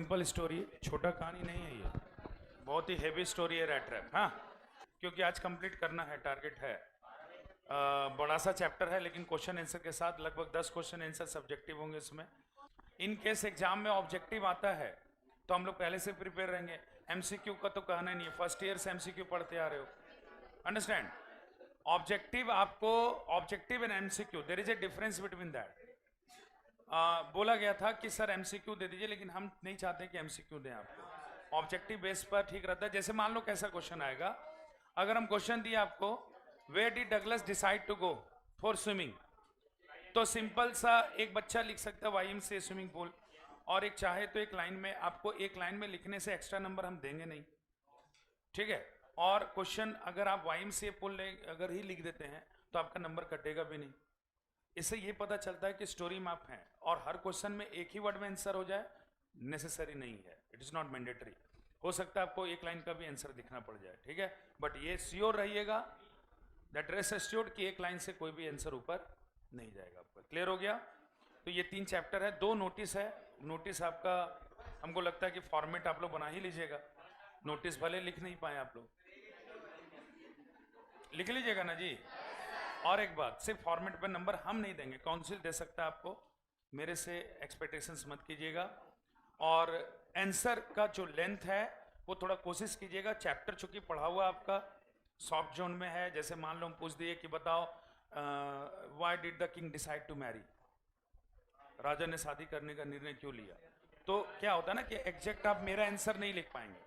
Simple story है, छोटा कहानी नहीं है ये, बहुत ही हेवी स्टोरी है रैट ट्रैप। हाँ, क्योंकि आज कंप्लीट करना है, टारगेट है। बड़ा सा चैप्टर है, लेकिन क्वेश्चन आंसर के साथ लगभग 10 क्वेश्चन आंसर सब्जेक्टिव होंगे इसमें। इन केस एग्जाम में ऑब्जेक्टिव आता है तो हम लोग पहले से प्रिपेयर रहेंगे। एमसीक्यू का तो कहना नहीं है, फर्स्ट ईयर से एमसीक्यू पढ़ते आ रहे हो, अंडरस्टैंड। ऑब्जेक्टिव आपको, objective and MCQ there is a difference between that. बोला गया था कि सर एमसीक्यू दे दीजिए, लेकिन हम नहीं चाहते कि एमसीक्यू दें आपको। ऑब्जेक्टिव बेस पर ठीक रहता है। जैसे मान लो कैसा क्वेश्चन आएगा, अगर हम क्वेश्चन दिए आपको, where did Douglas decide to go for swimming, तो सिंपल सा एक बच्चा लिख सकता है वाईएमसीए स्विमिंग पूल, और एक चाहे तो एक लाइन में, आपको एक लाइन में लिखने से एक्स्ट्रा नंबर हम देंगे नहीं, ठीक है। और क्वेश्चन अगर आप वाईएमसीए पूल अगर ही लिख देते हैं तो आपका नंबर कटेगा भी नहीं। इससे ये पता चलता है कि स्टोरी में आप हैं, और हर क्वेश्चन में एक ही वर्ड में आंसर हो जाए नेसेसरी नहीं है, इट इज नॉट मैंडेटरी। हो सकता है आपको एक लाइन का भी आंसर दिखना पड़ जाए, ठीक है, बट ये श्योर रहिएगा, दैट रेस्ट एश्योर्ड कि एक लाइन से कोई भी आंसर ऊपर नहीं जाएगा आपका। क्लियर हो गया? तो ये 3 चैप्टर है, 2 नोटिस है। नोटिस आपका, हमको लगता है कि फॉर्मेट आप लोग बना ही लीजिएगा। नोटिस भले लिख नहीं पाए आप लोग, लिख लीजिएगा ना जी। और एक बात, सिर्फ फॉर्मेट पर नंबर हम नहीं देंगे, काउंसिल दे सकता है आपको, मेरे से एक्सपेक्टेशंस मत कीजिएगा। और आंसर का जो लेंथ है वो थोड़ा कोशिश कीजिएगा, चैप्टर चूंकि पढ़ा हुआ आपका सॉफ्ट जोन में है। जैसे मान लो हम पूछ दिए कि बताओ why did the king decide to marry, राजा ने शादी करने का निर्णय क्यों लिया, तो क्या होता है ना कि एग्जैक्ट आप मेरा आंसर नहीं लिख पाएंगे,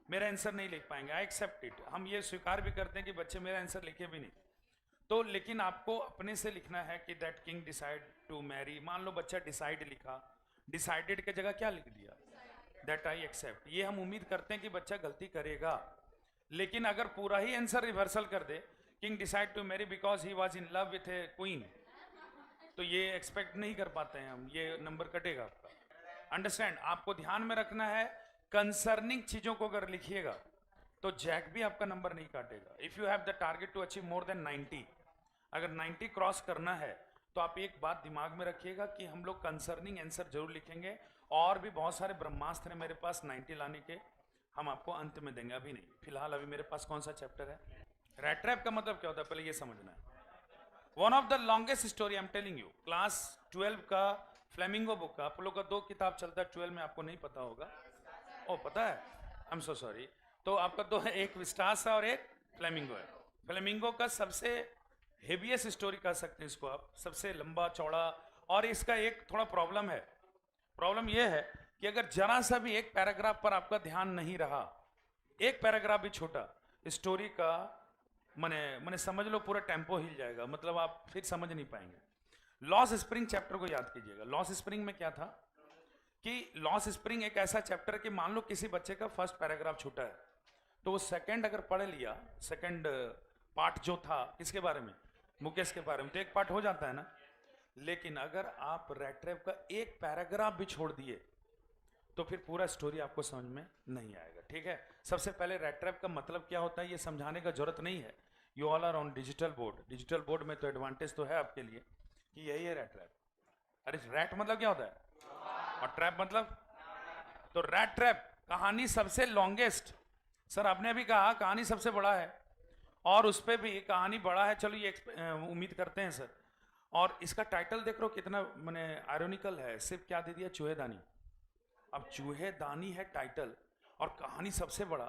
मेरा आंसर नहीं लिख पाएंगे, आई एक्सेप्ट इट। हम ये स्वीकार भी करते हैं कि बच्चे मेरा आंसर लिखे भी नहीं, तो लेकिन आपको अपने से लिखना है कि that king decide to marry. मान लो बच्चा डिसाइड लिखा, डिसाइडेड के जगह क्या लिख दिया, दैट आई एक्सेप्ट। ये हम उम्मीद करते हैं कि बच्चा गलती करेगा, लेकिन अगर पूरा ही आंसर रिवर्सल कर दे, king decide to marry because he was in love with a queen, तो ये एक्सपेक्ट नहीं कर पाते हैं हम, ये नंबर कटेगा आपका। अंडरस्टैंड? आपको ध्यान में रखना है, कंसर्निंग चीजों को अगर लिखिएगा तो जैक भी आपका नंबर नहीं काटेगा। If you have the target to achieve more than 90, अगर 90 क्रॉस करना है तो आप एक बात दिमाग में रखिएगा कि हम लोग कंसर्निंग आंसर जरूर लिखेंगे, और भी बहुत सारे ब्रह्मास्त्र हैं मेरे पास 90 लाने के, हम आपको अंत में देंगे, अभी नहीं। फिलहाल अभी मेरे पास कौन सा चैप्टर है? रैट ट्रैप का मतलब क्या होता है, पहले ये समझना है। One of the longest story I am telling you, class 12 का फ्लेमिंगो बुक का, आप लोग का 2 किताब चलता है 12 में, आपको नहीं पता होगा। ओ पता है, आई एम सो सॉरी। तो आपका 2 है, एक विस्टास है और एक फ्लेमिंगो है। फ्लेमिंगो का सबसे हेवीएस्ट स्टोरी कह सकते हैं इसको आप, सबसे लंबा चौड़ा। और इसका एक थोड़ा प्रॉब्लम है, प्रॉब्लम यह है कि अगर जरा सा भी एक पैराग्राफ पर आपका ध्यान नहीं रहा, एक पैराग्राफ भी छोटा, स्टोरी का मने समझ लो पूरा टेम्पो हिल जाएगा, मतलब आप फिर समझ नहीं पाएंगे। लॉस स्प्रिंग चैप्टर को याद कीजिएगा। लॉस स्प्रिंग में क्या था कि लॉस स्प्रिंग एक ऐसा चैप्टर कि मान लो किसी बच्चे का फर्स्ट पैराग्राफ छूटा है, तो वो सेकंड अगर पढ़ लिया, सेकंड पार्ट जो था किसके बारे में, मुकेश के बारे में, तो एक पार्ट हो जाता है ना। लेकिन अगर आप रैट ट्रैप का एक पैराग्राफ भी छोड़ दिए तो फिर पूरा स्टोरी आपको समझ में नहीं आएगा, ठीक है। सबसे पहले रैट ट्रैप का मतलब क्या होता है ये समझाने का जरूरत नहीं है। You all are on digital board, digital board में तो एडवांटेज तो है आपके लिए कि यही है रैट ट्रैप। अरे रैट मतलब क्या होता है और ट्रैप मतलब, तो रैट ट्रैप कहानी सबसे लॉन्गेस्ट, सर आपने अभी कहा कहानी सबसे बड़ा है, और उस पर भी कहानी बड़ा है, चलो ये उम्मीद करते हैं सर। और इसका टाइटल देख लो कितना मैंने आयरोनिकल है, सिर्फ क्या दे दिया, चूहेदानी। अब चूहेदानी है टाइटल और कहानी सबसे बड़ा,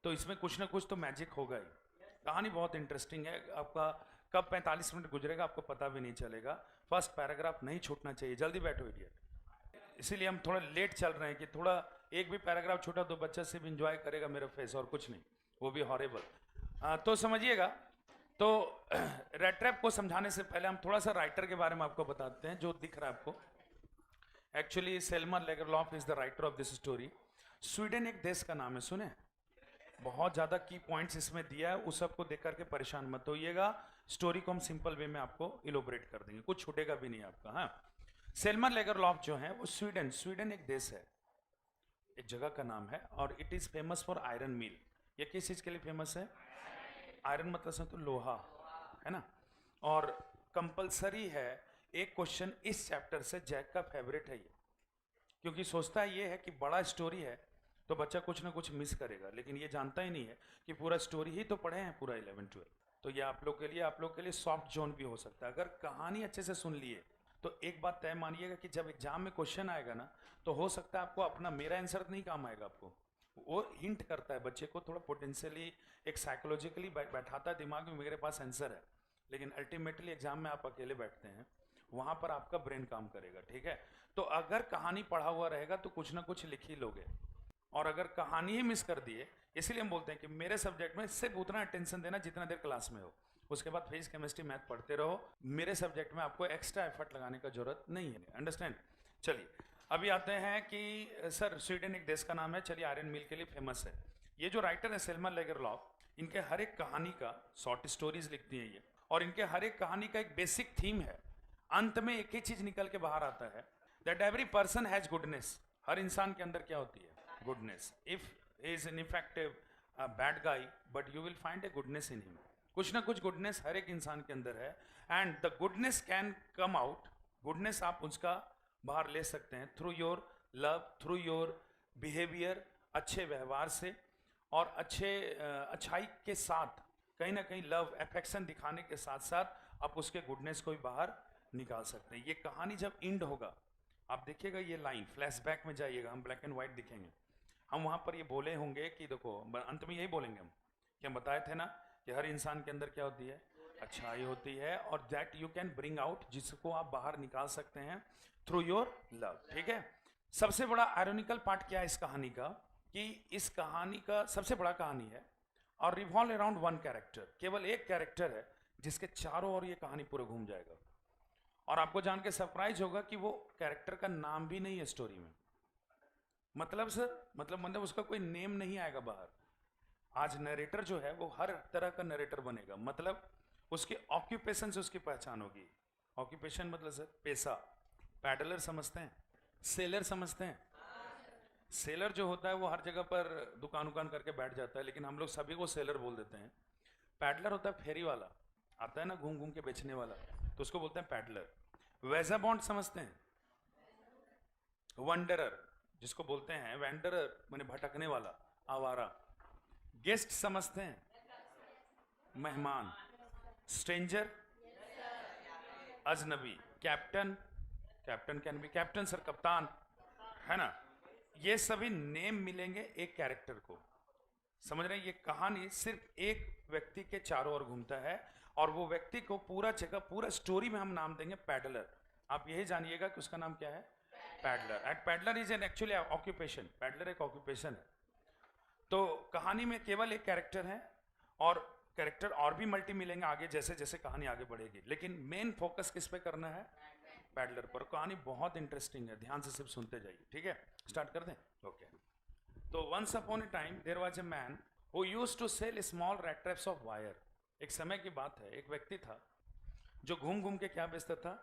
तो इसमें कुछ ना कुछ तो मैजिक होगा ही। कहानी बहुत इंटरेस्टिंग है, आपका कब 45 मिनट गुजरेगा आपको पता भी नहीं चलेगा। फर्स्ट पैराग्राफ नहीं छूटना चाहिए, जल्दी बैठो इडियट। इसीलिए हम थोड़ा लेट चल रहे हैं कि थोड़ा एक भी पैराग्राफ छूटा तो बच्चा सिर्फ इंजॉय करेगा मेरा फेस और कुछ नहीं, वो भी हॉरेबल। तो समझिएगा। तो रैट ट्रैप को समझाने से पहले हम थोड़ा सा राइटर के बारे में आपको बताते हैं जो दिख रहा है आपको। Actually Selma Lagerlof is the writer of this story. Sweden एक देश का नाम है, सुने? बहुत ज्यादा की पॉइंट्स इसमें दिया है, उस सबको देख करके परेशान मत होइएगा। स्टोरी को हम सिंपल वे में आपको इलोबरेट कर देंगे, कुछ छूटेगा भी नहीं आपका। हाँ, सेल्मर लेगरलॉफ जो है वो स्वीडन, स्वीडन एक देश है, एक जगह का नाम है, और it is famous for iron mill. ये किस चीज के लिए फेमस है? आयरन मतलब से तो लोहा है ना। और कंपलसरी है एक क्वेश्चन इस चैप्टर से, जैक का फेवरेट है ये, क्योंकि सोचता ये है कि बड़ा स्टोरी है तो बच्चा कुछ ना कुछ मिस करेगा, लेकिन ये जानता ही नहीं है कि पूरा स्टोरी ही तो पढ़े हैं पूरा 11-12। तो ये आप लोग के लिए सॉफ्ट जोन भी हो सकता है। अगर कहानी अच्छे से सुन लिए तो एक बात तय मानिएगा कि जब एग्जाम में क्वेश्चन आएगा ना, तो हो सकता है आपको अपना मेरा आंसर नहीं काम आएगा, आपको वो हिंट करता है बच्चे को, थोड़ा पोटेंशियली एक साइकोलॉजिकली बैठाता है दिमाग में मेरे पास आंसर है। लेकिन अल्टीमेटली एग्जाम में आप अकेले बैठते हैं, वहां पर आपका ब्रेन काम करेगा, ठीक है। तो अगर कहानी पढ़ा हुआ रहेगा तो कुछ ना कुछ लिख ही लोगे, और अगर कहानी ही मिस कर दिए, इसीलिए हम बोलते हैं कि मेरे सब्जेक्ट में सिर्फ उतना अटेंशन देना जितना देर क्लास में हो, उसके बाद फिजिक्स केमिस्ट्री मैथ पढ़ते रहो। मेरे सब्जेक्ट में आपको एक्स्ट्रा एफर्ट लगाने का जरूरत नहीं है, अंडरस्टैंड। चलिए अभी आते हैं कि सर स्वीडन एक देश का नाम है, चलिए आयरन मिल के लिए फेमस है। ये जो राइटर है सेल्मा लेगरलॉफ, इनके हर एक कहानी का शॉर्ट स्टोरीज लिखती हैं ये, और इनके हर एक कहानी का एक बेसिक थीम है। अंत में एक ही चीज निकल के बाहर आता है, that every person has goodness. हर इंसान के अंदर क्या होती है? Goodness. If is in effective bad guy, but you will find a goodness in him. कुछ ना कुछ गुडनेस हर एक इंसान के अंदर है, and the goodness can come out. Goodness आप उसका बाहर ले सकते हैं through your love, through your behaviour, अच्छे व्यवहार से और अच्छाई के साथ, कहीं ना कहीं लव अफेक्शन दिखाने के साथ साथ आप उसके गुडनेस को भी बाहर निकाल सकते हैं। ये कहानी जब एंड होगा, आप देखिएगा ये लाइन, फ्लैशबैक में जाइएगा, हम ब्लैक एंड व्हाइट दिखेंगे, हम वहां पर ये बोले होंगे कि देखो, अंत में यही बोलेंगे हम कि हम बताए थे ना कि हर इंसान के अंदर क्या होती है? अच्छाई होती है, और that you can bring out, जिसको आप बाहर निकाल सकते हैं थ्रू योर लव, ठीक है। सबसे बड़ा आयरोनिकल पार्ट क्या है इस कहानी का, कि इस कहानी का सबसे बड़ा कहानी है और रिवॉल्व अराउंड वन कैरेक्टर। केवल एक कैरेक्टर है जिसके चारों ओर ये कहानी पूरा घूम जाएगा, और आपको जान के सरप्राइज होगा कि वो कैरेक्टर का नाम भी नहीं है स्टोरी में। मतलब सर, मतलब उसका कोई नेम नहीं आएगा बाहर। आज नरेटर जो है वो हर तरह का नरेटर बनेगा, मतलब उसके ऑक्यूपेशन से उसकी पहचान होगी। ऑक्यूपेशन मतलब सर पेशा। पैडलर समझते हैं, सेलर समझते हैं। सेलर जो होता है वो हर जगह पर दुकान करके बैठ जाता है, लेकिन हम लोग सभी को सेलर बोल देते हैं। पैडलर होता है फेरी वाला, आता है ना घूम घूम के बेचने वाला, तो उसको बोलते हैं पैडलर। वेजाबॉन्ड समझते हैं? वंडरर जिसको बोलते हैं, वेंडरर माने भटकने वाला, आवारा। गेस्ट समझते हैं? मेहमान। स्ट्रेंजर, अजनबी। Captain, captain can be captain sir, कप्तान, है ना। ये सभी नेम मिलेंगे एक कैरेक्टर को, समझ रहे हैं। ये कहानी सिर्फ एक व्यक्ति के चारों ओर घूमता है, और वो व्यक्ति को पूरा जगह, पूरा स्टोरी में हम नाम देंगे पैडलर। आप यही जानिएगा कि उसका नाम क्या है? Peddler. And peddler is an actually occupation. Peddler एक ऑक्यूपेशन है। तो कहानी में केवल एक कैरेक्टर है, और कैरेक्टर और भी मल्टी मिलेंगे आगे जैसे जैसे कहानी आगे बढ़ेगी, लेकिन मेन फोकस किस पे करना है? पैडलर पर। कहानी बहुत इंटरेस्टिंग है, ध्यान से सिर्फ सुनते जाइए, ठीक है। स्टार्ट कर दें? ओके। तो once upon a time there was a man who used to sell small rat traps of wire. एक समय की बात है, एक व्यक्ति था जो घूम घूम के क्या बेचता था?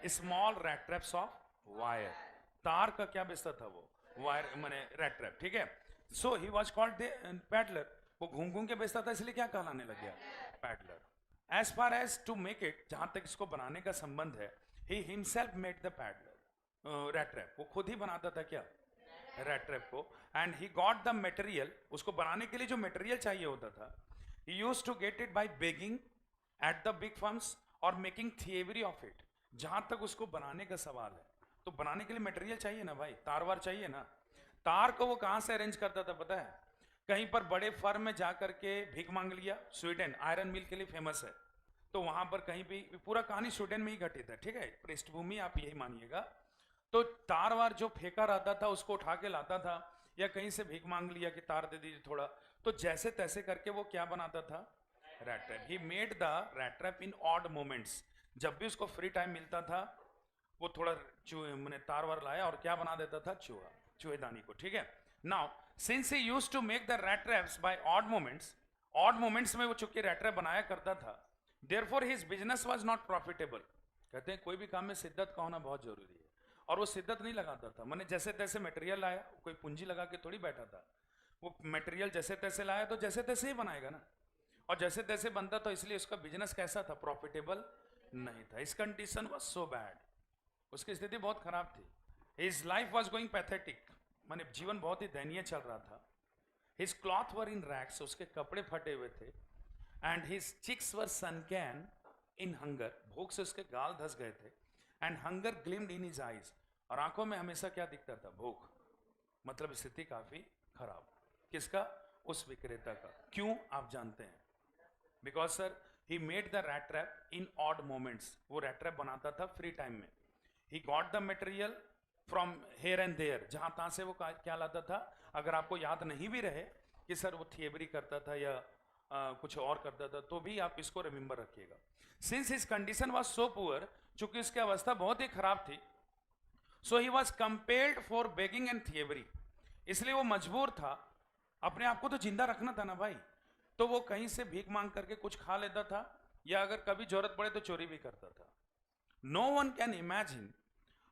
Small rat traps of wire. तार का क्या बेचता था वो? वायर माने रैट ट्रैप, ठीक है। So he was called the peddler. वो घूम घूम के बेचता था, इसलिए क्या कहलाने लग गया? Peddler. As far as to make it, जहां तक इसको बनाने का संबंध है, he himself made the peddler, rat trap. वो खुद ही बनाता था क्या? रैट ट्रैप को। And he got the material, उसको बनाने के लिए जो मटेरियल चाहिए होता था, he used to get it by begging at the big firms or making thievery of it। जहां तक उसको बनाने का सवाल है, तो बनाने के लिए मटेरियल चाहिए ना भाई, तार वार चाहिए ना। तार को वो कहां से अरेंज करता था पता है? कहीं पर बड़े फर्म में जाकर के भीख मांग लिया। स्वीडन आयरन मिल के लिए फेमस है, तो वहां पर कहीं भी, पूरा कहानी स्वीडन में ही घटित है, ठीक है, पृष्ठभूमि आप यही मानिएगा। तो तार वार जो फेंका रहता था उसको उठा के लाता था, या कहीं से भीख मांग लिया कि तार दे दीजिए थोड़ा, तो जैसे तैसे करके वो क्या बनाता था? Rat trap. He made the rat trap in odd moments. जब भी उसको फ्री टाइम मिलता था, वो थोड़ा चूहे मैंने तार वार लाया और क्या बना देता था? चूहा, चूहेदानी को, ठीक है। Now since he used to make the rat traps by odd moments में वो चूंकि रैट ट्रैप बनाया करता था, therefore his business was not profitable. कहते हैं कोई भी काम में शिद्दत का होना बहुत जरूरी है, और वो शिद्दत नहीं लगाता था। मैंने जैसे तैसे मटेरियल लाया, कोई पूंजी लगा के थोड़ी बैठा था। वो मटेरियल जैसे तैसे लाया तो जैसे तैसे ही बनाएगा ना, और जैसे तैसे बनता, तो इसलिए उसका बिजनेस कैसा था? प्रॉफिटेबल नहीं था। इस कंडीशन वाज सो बैड, उसकी स्थिति बहुत खराब थी। His life was going pathetic, माने जीवन बहुत ही दयनीय चल रहा था. His cloth were in rags, उसके कपड़े फटे हुए थे. And his cheeks were sunken in hunger, भूख से उसके गाल धस गए थे. And hunger gleamed in his eyes, और आंखों में हमेशा क्या दिखता था? भूख. मतलब स्थिति काफी खराब. किसका? उस विक्रेता का. क्यों? आप जानते हैं. Because sir he made the rat trap in odd moments. वो रैट ट्रैप बनाता था फ्री टाइम में. He got the material from here and there, जहां तहां से वो क्या लाता था. अगर आपको याद नहीं भी रहे कि सर वो थिएबरी करता था या कुछ और करता था, तो भी आप इसको रिमेंबर रखिएगा. Since his condition was so poor, चूंकि उसकी अवस्था बहुत ही खराब थी, so he was compelled for begging and thievery, इसलिए वो मजबूर था. अपने आप को तो जिंदा रखना था ना भाई. तो वो कहीं से भीख मांग करके कुछ खा लेता था, या अगर कभी जरूरत पड़े तो चोरी भी करता था. No one can imagine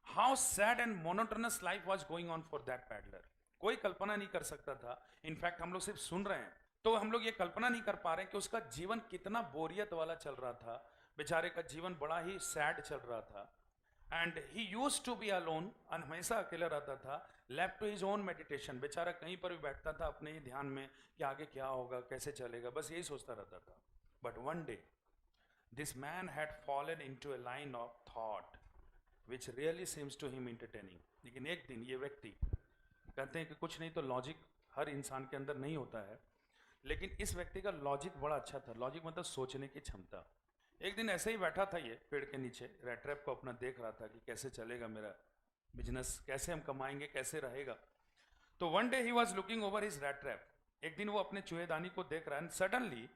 how sad and monotonous life was going on for that peddler. कोई कल्पना नहीं कर सकता था. इनफैक्ट हम लोग सिर्फ सुन रहे हैं तो हम लोग ये कल्पना नहीं कर पा रहे कि उसका जीवन कितना बोरियत वाला चल रहा था. बेचारे का जीवन बड़ा ही सैड चल रहा था. And he used to be alone, हमेशा अकेला रहता था. Left to his own meditation, बेचारा कहीं पर भी बैठता था अपने ही ध्यान में कि आगे क्या होगा, कैसे चलेगा, बस यही सोचता रहता था. But one day this man had fallen into a line of thought which really seems to him entertaining. लेकिन एक दिन ये व्यक्ति, कहते हैं कि कुछ नहीं तो लॉजिक हर इंसान के अंदर नहीं होता है, लेकिन इस व्यक्ति का लॉजिक बड़ा अच्छा था. लॉजिक मतलब सोचने की क्षमता. एक दिन ऐसे ही बैठा था ये पेड़ के नीचे, रैट ट्रैप को अपना देख रहा था कि कैसे चलेगा मेरा बिजनेस, कैसे हम कमाएंगे, कैसे रहेगा. तो one day he was looking over his rat trap. एक दिन वो अपने चूहेदानी को देख रहा है. And suddenly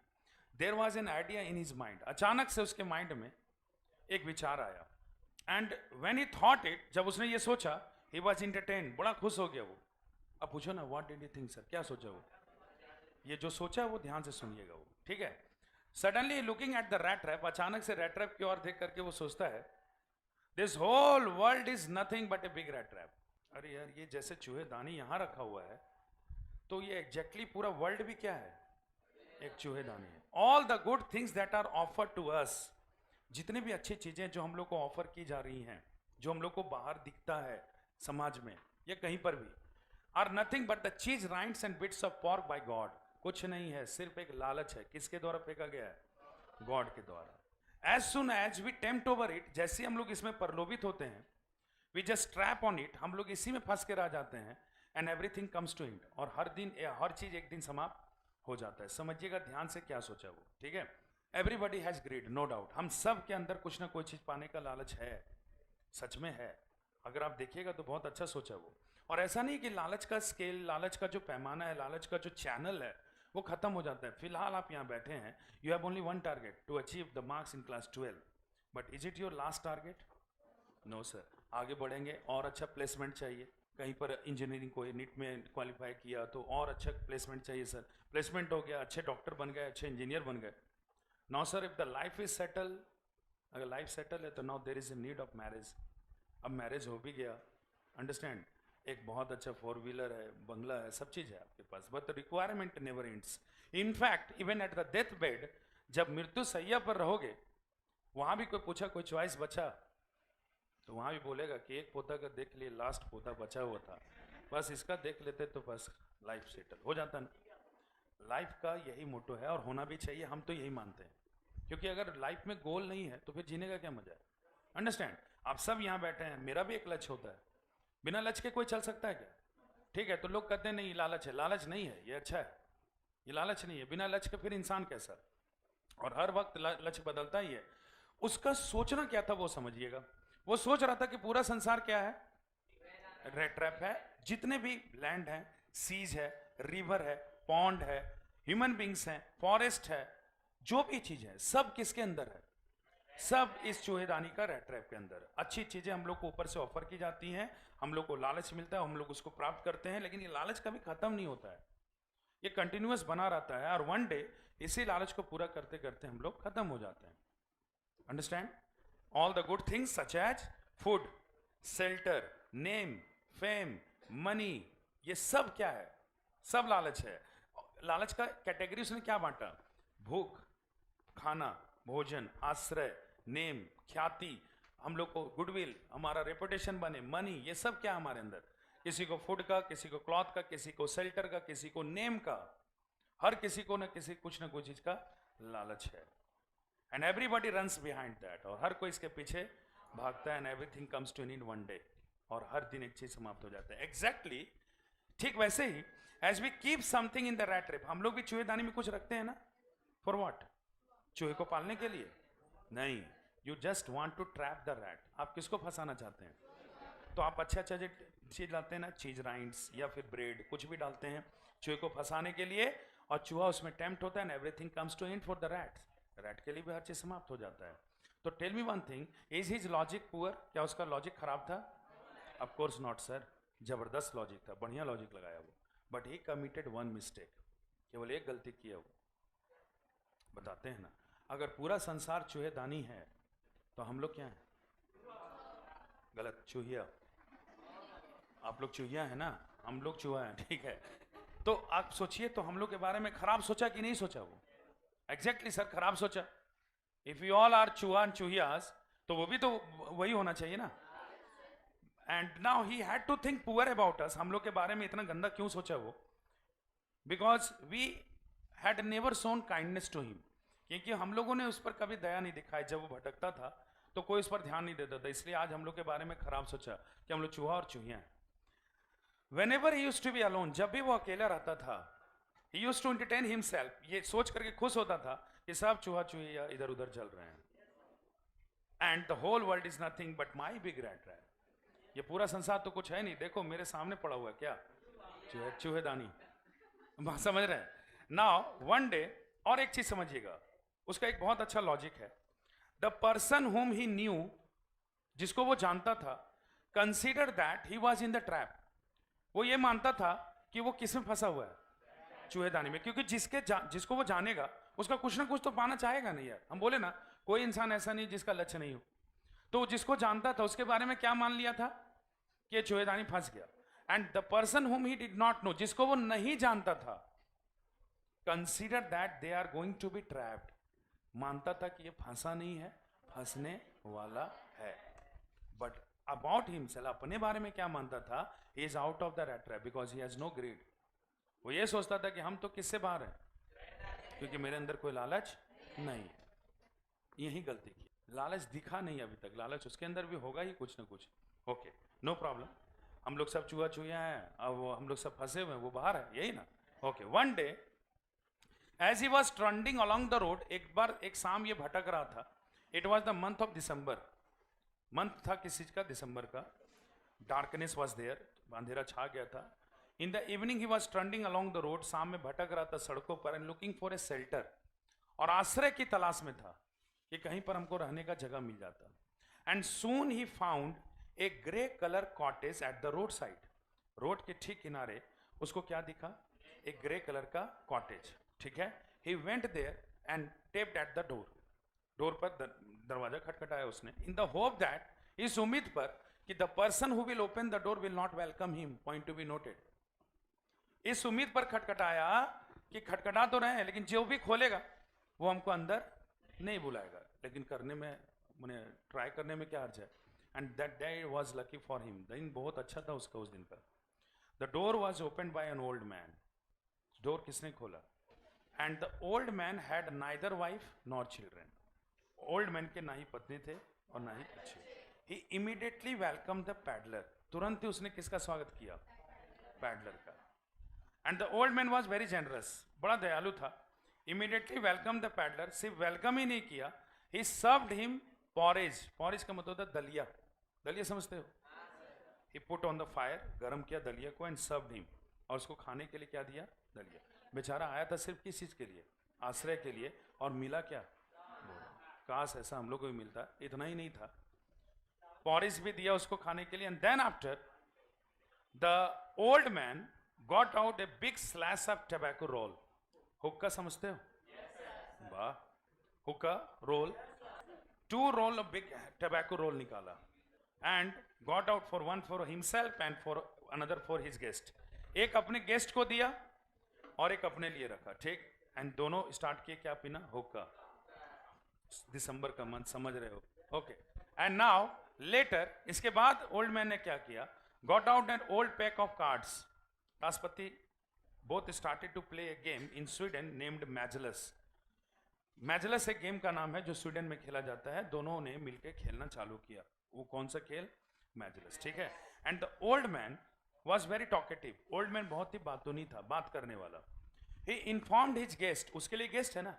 there was an idea in his mind. अचानक से उसके माइंड में एक विचार आया. And when he thought it, जब उसने ये सोचा, ही वॉज इंटरटेन, बड़ा खुश हो गया वो. अब पूछो ना, what did you think sir, क्या सोचा वो? ये जो सोचा वो ध्यान से सुनिएगा वो, ठीक है. Suddenly looking at the rat trap, अचानक से रैट ट्रैप की ओर देख करके वो सोचता है, this whole world is nothing but a big rat trap. अरे यार, ये जैसे चूहेदानी यहां रखा हुआ है, तो ये एग्जैक्टली पूरा वर्ल्ड भी क्या है? एक चूहेदानी है. All the good things that are offered to us, जितनी भी अच्छी चीजें जो हम लोग को ऑफर की जा रही हैं, जो हम लोग को बाहर दिखता है समाज में या कहीं पर भी, are nothing but the cheese, rinds and bits of pork by god. कुछ नहीं है, सिर्फ एक लालच है. किसके द्वारा फेंका गया है? गॉड के द्वारा. As soon as we tempt over it, जैसे हम लोग इसमें प्रलोभित होते हैं, we just trap on it, हम लोग इसी में फंस के रह जाते हैं. And everything comes to it, और हर दिन हर चीज एक दिन समाप्त हो जाता है. समझिएगा ध्यान से क्या सोचा वो, ठीक है. Everybody has greed, no doubt. हम सब के अंदर कुछ ना कोई चीज पाने का लालच है, सच में है. अगर आप देखिएगा तो बहुत अच्छा सोचा वो. और ऐसा नहीं कि लालच का स्केल, लालच का जो पैमाना है, लालच का जो चैनल है, वो खत्म हो जाता है. फिलहाल आप यहाँ बैठे हैं, you have only one target, to achieve the marks in class 12. But is it your last target? No sir. आगे बढ़ेंगे, और अच्छा प्लेसमेंट चाहिए. कहीं पर इंजीनियरिंग को नीट में क्वालिफाई किया तो और अच्छा प्लेसमेंट चाहिए सर. प्लेसमेंट हो गया, अच्छे डॉक्टर बन गए, अच्छे इंजीनियर बन गए. Now sir, if the life is settle, अगर लाइफ सेटल है तो now there is a need of marriage. अब मैरिज हो भी गया, अंडरस्टैंड, एक बहुत अच्छा 4 व्हीलर है, बंगला है, सब चीज है आपके पास, but the requirement never ends. In fact even at the death bed, जब मृत्यु सैया पर रहोगे, वहां भी कोई पूछा कोई चॉइस बचा, तो वहां भी बोलेगा कि एक पोता का देख लिए, लास्ट पोता बचा हुआ था, बस इसका देख लेते तो बस लाइफ सेटल हो जाता ना. लाइफ का यही मोटो है, और होना भी चाहिए. हम तो यही मानते हैं, क्योंकि अगर लाइफ में गोल नहीं है तो फिर जीने का क्या मजा है. अंडरस्टैंड. आप सब यहाँ बैठे हैं, मेरा भी एक लक्ष्य होता है. बिना लक्ष्य के कोई चल सकता है क्या? ठीक है, तो लोग कहते हैं नहीं लालच है. लालच नहीं है, ये अच्छा है. ये लालच नहीं है. बिना लक्ष्य के फिर इंसान कैसा? और हर वक्त लक्ष्य बदलता ही है. उसका सोचना क्या था वो समझिएगा. वो सोच रहा था कि पूरा संसार क्या है? रेड ट्रैप है. जितने भी लैंड है, सीज है, रिवर है, पॉन्ड है, ह्यूमन बींग्स हैं, फॉरेस्ट है, जो भी चीज है, सब किसके अंदर है? सब इस चूहेदानी का रेड ट्रैप के अंदर. अच्छी चीजें हम लोग को ऊपर से ऑफर की जाती हैं, हम लोग को लालच मिलता है, हम लोग उसको प्राप्त करते हैं, लेकिन ये लालच कभी खत्म नहीं होता है. ये कंटिन्यूअस बना रहता है, और वन डे इसी लालच को पूरा करते करते हम लोग खत्म हो जाते हैं. Understand. All the good things such as food, shelter, name, fame, money, ये सब क्या है? सब लालच है. लालच का कैटेगरी उसने क्या बांटा? भूख, खाना, भोजन, आश्रय, नेम, ख्याति, हम लोग को गुडविल, हमारा रेपुटेशन बने, मनी, ये सब क्या हमारे अंदर, किसी को फूड का, किसी को क्लॉथ का, किसी को शेल्टर का, किसी को नेम का, हर किसी को ना किसी कुछ ना कुछ चीज का लालच है। And everybody runs behind that, और हर कोई इसके पीछे भागता है। And everything comes to an end one day, और हर दिन एक चीज समाप्त हो जाता है। एग्जैक्टली ठीक वैसे ही as we keep something in the rat trap, हम लोग भी चूहेदानी में कुछ रखते हैं ना, फॉर व्हाट? चूहे को पालने के लिए नहीं, you just want to trap the rat. आप किसको फंसाना चाहते हैं? तो आप अच्छा अच्छा चीज डालते हैं ना, चीज राइंड्स या फिर ब्रेड, कुछ भी डालते हैं चूहे को फंसाने के लिए, और चूहा उसमें टेम्प्ट होता है, and everything comes to end for the rat. Rat के लिए भी हर चीज समाप्त हो जाता है। तो tell me one thing, is his logic poor? क्या उसका लॉजिक खराब था? ऑफ कोर्स नॉट सर, जबरदस्त लॉजिक था, बढ़िया लॉजिक लगाया वो। But he committed one mistake, केवल एक गलती किया वो। बताते हैं ना, अगर पूरा संसार चूहेदानी है तो हम लोग क्या हैं? गलत, चूहिया। आप लोग चूहिया है ना, हम लोग चूहा है, ठीक है। तो आप सोचिए, तो हम लोग के बारे में खराब सोचा कि नहीं सोचा वो? एग्जैक्टली सर, खराब सोचा। इफ यू ऑल आर चूहा एंड चूहियास, तो वो भी तो वही होना चाहिए ना। And now he had to think poor about us. हम लोग के बारे में इतना गंदा क्यों सोचा वो? Because we had never shown kindness to him, क्योंकि हम लोगों ने उस पर कभी दया नहीं दिखाई। जब वो भटकता था तो कोई उस पर ध्यान नहीं देता था, इसलिए आज हम लोग के बारे में खराब सोचा कि हम लोग चूहा और चूहिया हैं। Whenever he used to be alone, जब भी वो अकेला रहता था, he used to entertain himself, ये सोच करके खुश होता था कि सब चूहा चूहिया इधर उधर चल रहे हैं। And the whole world is nothing but my big rat trap. ये पूरा संसार तो कुछ है नहीं, देखो मेरे सामने पड़ा हुआ है क्या? चूहेदानी। समझ रहे हैं? नाउ वन डे, और एक चीज समझिएगा, उसका एक बहुत अच्छा लॉजिक है। The person whom he knew, जिसको वो जानता था, consider that he was in the trap. वो ये मानता था कि वो किस में फंसा हुआ है? चूहेदानी में। क्योंकि जिसको वो जानेगा उसका कुछ ना कुछ तो पाना चाहेगा नहीं यार। हम बोले ना, कोई इंसान ऐसा नहीं जिसका लक्ष्य नहीं हो। तो जिसको जानता था उसके बारे में क्या मान लिया था कि चूहेदानी फंस गया। And the person whom he did not know, जिसको वो नहीं जानता था, consider that they are going to be trapped, मानता था कि ये फंसा नहीं है, फंसने वाला है। बट अबाउट हिमसेल्फ, अपने बारे में क्या मानता था? He is out of the rat trap because he has no greed. वो ये सोचता था कि हम तो किससे बाहर हैं, क्योंकि मेरे अंदर कोई लालच नहीं है। यही गलती की, लालच दिखा नहीं अभी तक, लालच उसके अंदर भी होगा ही कुछ ना कुछ। Okay, no problem. हम लोग सब चूहा चूहिया हैं, अब हम लोग सब फंसे हुए हैं, वो बाहर है, यही ना। Okay, one day as he was trending along the road, एक बार एक शाम ये भटक रहा था। It was the month of December, month था किस चीज का? दिसंबर का। डार्कनेस वॉज देयर, अंधेरा छा गया था। इन the evening he was trending along the road, शाम में भटक रहा था सड़कों पर, and looking for a shelter, और आश्रय की तलाश में था कि कहीं पर हमको रहने का जगह मिल जाता। And soon he found a grey colour cottage at the road side, road के ठीक किनारे उसको क्या दिखा? एक ग्रे कलर का कॉटेज, ठीक है। He went there and tapped at the door, door पर दरवाजा खटखटाया उसने, इन द होप दैट, इस उम्मीद पर कि the person who will open the door will not welcome him, point to be noted. इस उम्मीद पर खटखटाया कि खटखटा तो रहे हैं लेकिन जो भी खोलेगा वो हमको अंदर नहीं बुलाएगा, लेकिन करने में, मैंने ट्राई करने में क्या अर्ज है। And that day was lucky for him, दिन बहुत अच्छा था उसका उस दिन का। The door was open by an old man, door किसने खोला? And the old man had neither wife nor children, old man के ना ही पत्नी थे और ना ही बच्चे। ही इमीडिएटली वेलकम द पैडलर, तुरंत ही उसने किसका स्वागत किया? पैडलर का। And the old man was very generous, बड़ा दयालु था। इमीडिएटली वेलकम द पैडलर, सिर्फ वेलकम ही नहीं किया, ही सर्व्ड हिम पॉरेज, पॉरेज का मतलब होता है दलिया, दलिया समझते हो? ही पुट ऑन द फायर, गर्म किया दलिया को, एंड सर्व्ड हिम, और उसको खाने के लिए क्या दिया? दलिया। बेचारा आया था सिर्फ किस चीज के लिए? आश्रय के लिए, और मिला क्या? काश ऐसा हम लोग को भी मिलता। इतना ही नहीं था, पॉरेज भी दिया उसको खाने के लिए। And then after the old man got out a big slash of tobacco roll, हुक्का समझते हो? वाह, हुक्का roll, 2 roll of big tobacco roll निकाला, and got out for one for himself and for another for his guest. एक अपने guest को दिया और एक अपने लिए रखा, ठीक। एंड दोनों स्टार्ट किए क्या पीना? हुक्का। दिसंबर का मंथ, समझ रहे हो? ओके। एंड नाउ लेटर, इसके बाद ओल्ड मैन ने क्या किया, got out an old pack of cards, ताशपत्ती, both started to play a game in Sweden named Mjolis. Mjolis एक गेम का नाम है जो स्वीडन में खेला जाता है, दोनों ने मिलकर खेलना चालू किया। वो कौन सा खेल? मैजलस, ठीक है। And the old man was very talkative, old man बहुत ही बातूनी था, बात करने वाला। ही इन्फॉर्म्ड हिज गेस्ट, उसके लिए गेस्ट है ना,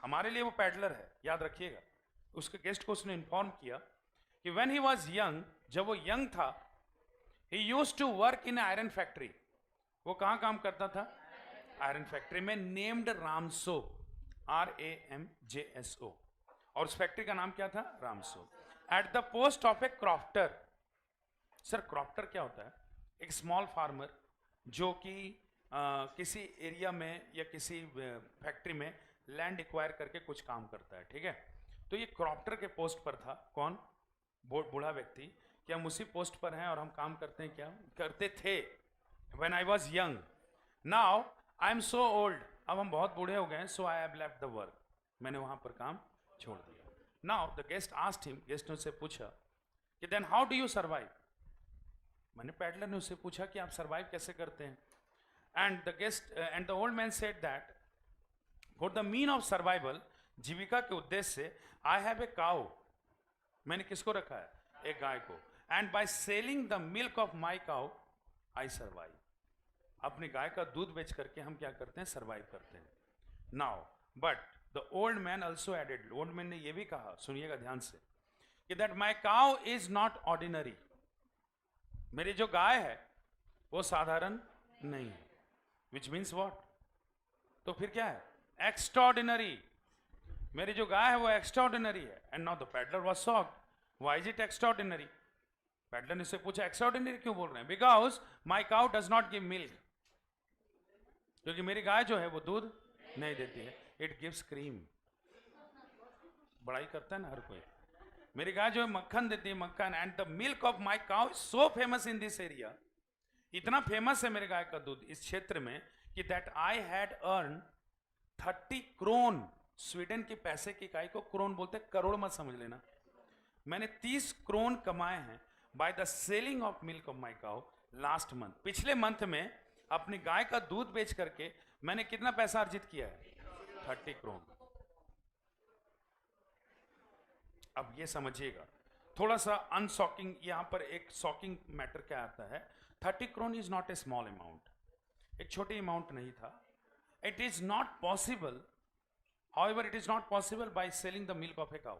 हमारे लिए वो पैडलर है, याद रखिएगा। उसके गेस्ट को उसने इन्फॉर्म किया कि व्हेन ही वाज यंग, जब वो यंग था, he used to work in iron factory. वो कहाँ काम करता था? आयरन फैक्ट्री में, नेम्ड रामसो, RAMJSO, और उस फैक्ट्री का नाम क्या था? Ramsjo. At the post of a crofter. Sir crofter क्या होता है? एक स्मॉल फार्मर जो कि किसी एरिया में या किसी फैक्ट्री में लैंड एक्वायर करके कुछ काम करता है, ठीक है। तो ये क्रॉफ्टर के पोस्ट पर था। कौन? बूढ़ा व्यक्ति कि हम उसी पोस्ट पर हैं और हम काम करते हैं, क्या करते थे? When I was young, now I am so old, अब हम बहुत बूढ़े हो गए, so I have left the work, मैंने वहां पर काम छोड़ दिया। Now the guest asked him, guest ने उससे पूछा कि then how do you survive? मैंने पैडलर ने उससे पूछा कि आप सर्वाइव कैसे करते हैं? And the old man said that for the mean of survival, जीविका के उद्देश्य से, आई हैव ए काउ, मैंने किसको रखा है? एक गाय को। And by selling the milk of my cow I survive, अपनी गाय का दूध बेच करके हम क्या करते हैं? सर्वाइव करते हैं। Now but the old man also added, old man ने यह भी कहा, सुनिएगा ध्यान से, कि that my cow is not ordinary, मेरी जो गाय है वो साधारण नहीं है। Which means what? तो फिर क्या है? एक्स्ट्राऑर्डिनरी, मेरी जो गाय है वो एक्स्ट्राऑर्डिनरी है। And now the peddler was shocked, why is it extraordinary? Peddler ने उससे पूछा एक्स्ट्राऑर्डिनरी क्यों बोल रहे हैं? Because my cow does not give milk, क्योंकि मेरी गाय जो है वो दूध नहीं देती है, इट गिव्स क्रीम। बड़ाई करता है ना हर कोई। मेरी गाय जो है मक्खन देती है, मक्खन। And the milk of my cow is so famous in this area, इतना फेमस है मेरे गाय का दूध इस क्षेत्र में कि that I had earn 30 krone, Sweden के पैसे की इकाई को क्रोन बोलते हैं, करोड़ मत समझ लेना। मैंने 30 क्रोन कमाए हैं by the selling of milk of my cow last month, पिछले मंथ में अपनी गाय का दूध बेच करके मैंने कितना पैसा अर्जित किया है? 30 क्रोन। अब ये समझिएगा, थोड़ा सा अनशॉकिंग, यहां पर एक शॉकिंग मैटर क्या आता है, 30 krone is not a small amount, एक छोटी अमाउंट नहीं था। It is not possible, however it is not possible by selling the milk of a cow,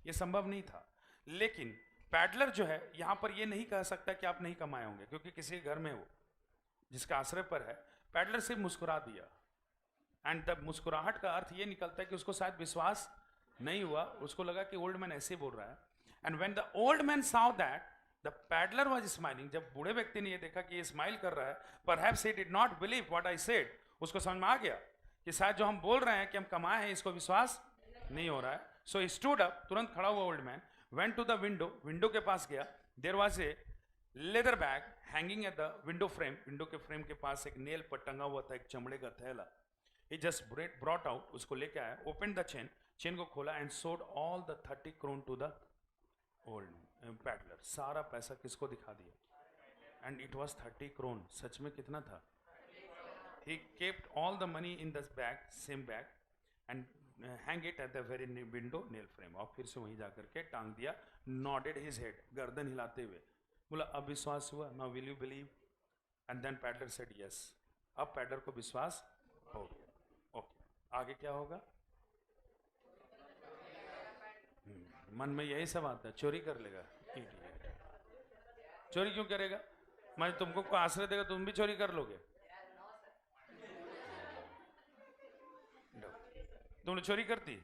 ये संभव नहीं था। लेकिन पैडलर जो है यहां पर ये नहीं कह सकता कि आप नहीं कमाए होंगे, क्योंकि किसी घर में वो जिसके आश्रय पर है। पैडलर सिर्फ मुस्कुरा दिया, एंड द मुस्कुराहट का अर्थ ये निकलता है कि उसको शायद विश्वास नहीं हुआ, उसको लगा कि ओल्ड मैन ऐसे बोल रहा है। And when the old man saw that the peddler was smiling, जब बूढ़े व्यक्ति ने ये देखा कि ये स्माइल कर रहा है, perhaps he did not believe what I said, उसको समझ में आ गया कि शायद जो हम बोल रहे हैं कि हम कमाए हैं इसको विश्वास नहीं हो रहा है। So he stood up, तुरंत खड़ा हुआ old man, went to the window, window के पास गया। There was a leather bag hanging at the window frame, window के फ्रेम के पास एक नेल पर टंगा हुआ था एक चमड़े का थैला। He just brought out, उसको लेके आया, opened the chain, चेन को खोला, and showed all the 30 krone to the old peddler, सारा पैसा किसको दिखा दिया? एंड इट वाज 30 क्रोन, सच में कितना था? He kept all the money in the bag, same bag, and hang it at the very window nail frame, और फिर से वहीं जाकर के टांग दिया। नॉडेड हिज हेड, गर्दन हिलाते हुए बोला, अब विश्वास हुआ? Now will you believe? And then peddler said yes, अब पैडलर को विश्वास हो गया। ओके, आगे क्या होगा? मन में यही सब आता है, चोरी कर लेगा, चोरी क्यों करेगा? मैं तुमको कोई आश्रय देगा, तुम भी चोरी कर लोगे? तुमने चोरी करती?